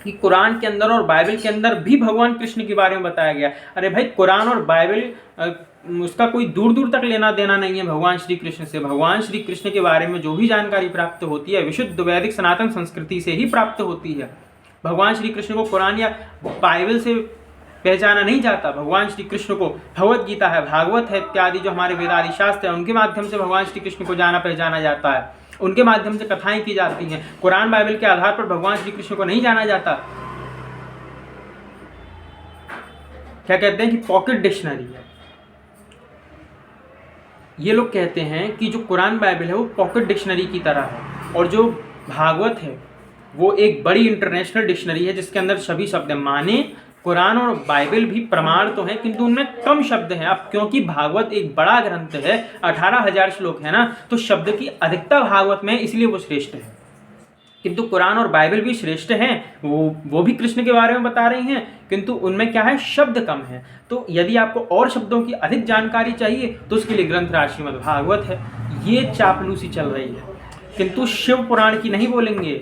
कि कुरान के अंदर और बाइबल के अंदर भी भगवान कृष्ण के बारे में बताया गया, अरे भाई कुरान और बाइबल उसका कोई दूर दूर तक लेना देना नहीं है भगवान श्री कृष्ण से। भगवान श्री कृष्ण के बारे में जो भी जानकारी प्राप्त होती है विशुद्ध वैदिक सनातन संस्कृति से ही प्राप्त होती है। भगवान श्री कृष्ण को कुरान या बाइबल से पहचाना नहीं जाता। भगवान श्री कृष्ण को भगवत गीता है, भागवत है इत्यादि जो हमारे वेदादि शास्त्र है, उनके माध्यम से भगवान श्री कृष्ण को जाना पहचाना जाता है, उनके माध्यम से कथाएं की जाती हैं। कुरान बाइबल के आधार पर भगवान श्री कृष्ण को नहीं जाना जाता। क्या कहते हैं कि पॉकेट डिक्शनरी है। ये लोग कहते हैं कि जो कुरान बाइबल है वो पॉकेट डिक्शनरी की तरह है, और जो भागवत है वो एक बड़ी इंटरनेशनल डिक्शनरी है जिसके अंदर सभी शब्द हैं। माने कुरान और बाइबल भी प्रमाण तो हैं, किंतु उनमें कम शब्द हैं। अब क्योंकि भागवत एक बड़ा ग्रंथ है, 18,000 श्लोक है ना, तो शब्द की अधिकता भागवत में, इसलिए वो श्रेष्ठ है। किंतु कुरान और बाइबल भी श्रेष्ठ हैं, वो भी कृष्ण के बारे में बता रही हैं, किंतु उनमें क्या है, शब्द कम है। तो यदि आपको और शब्दों की अधिक जानकारी चाहिए तो उसके लिए ग्रंथ राज श्रीमद् भागवत है। ये चापलूसी चल रही है। किंतु शिव पुराण की नहीं बोलेंगे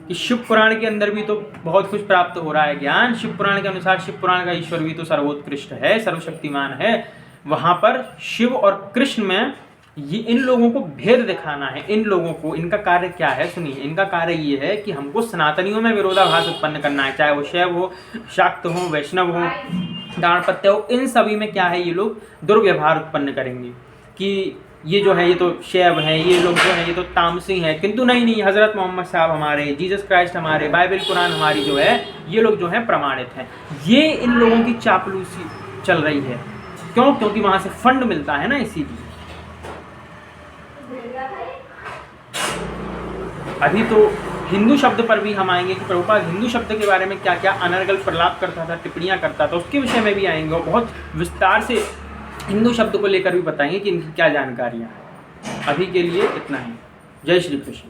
कि शिव पुराण के अंदर भी तो बहुत कुछ प्राप्त हो रहा है ज्ञान। शिव पुराण के अनुसार शिव पुराण का ईश्वर भी तो सर्वोत्कृष्ट है, सर्वशक्तिमान है। वहाँ पर शिव और कृष्ण में ये इन लोगों को भेद दिखाना है। इन लोगों को, इनका कार्य क्या है सुनिए, इनका कार्य ये है कि हमको सनातनियों में विरोधाभास उत्पन्न करना है, चाहे वो शैव हो, शाक्त हो, वैष्णव हो, गाणपत्य हो, इन सभी में क्या है, ये लोग दुर्व्यवहार उत्पन्न करेंगे कि ये जो है ये तो शैव है, ये लोग जो है ये तो तामसी हैं। किंतु नहीं, हज़रत मोहम्मद साहब हमारे, जीसस क्राइस्ट हमारे, बाइबल कुरान हमारी जो है, ये लोग जो है प्रमाणित हैं। ये इन लोगों की चापलूसी चल रही है। क्यों? क्योंकि वहाँ से फंड मिलता है ना, इसीलिए। अभी तो हिंदू शब्द पर भी हम आएंगे कि प्रभुपाद हिंदू शब्द के बारे में क्या क्या अनर्गल प्रलाप करता था, टिप्पणियाँ करता था, उसके विषय में भी आएंगे और बहुत विस्तार से हिंदू शब्द को लेकर भी बताएंगे कि इनकी क्या जानकारियाँ हैं। अभी के लिए इतना ही। जय श्री कृष्ण।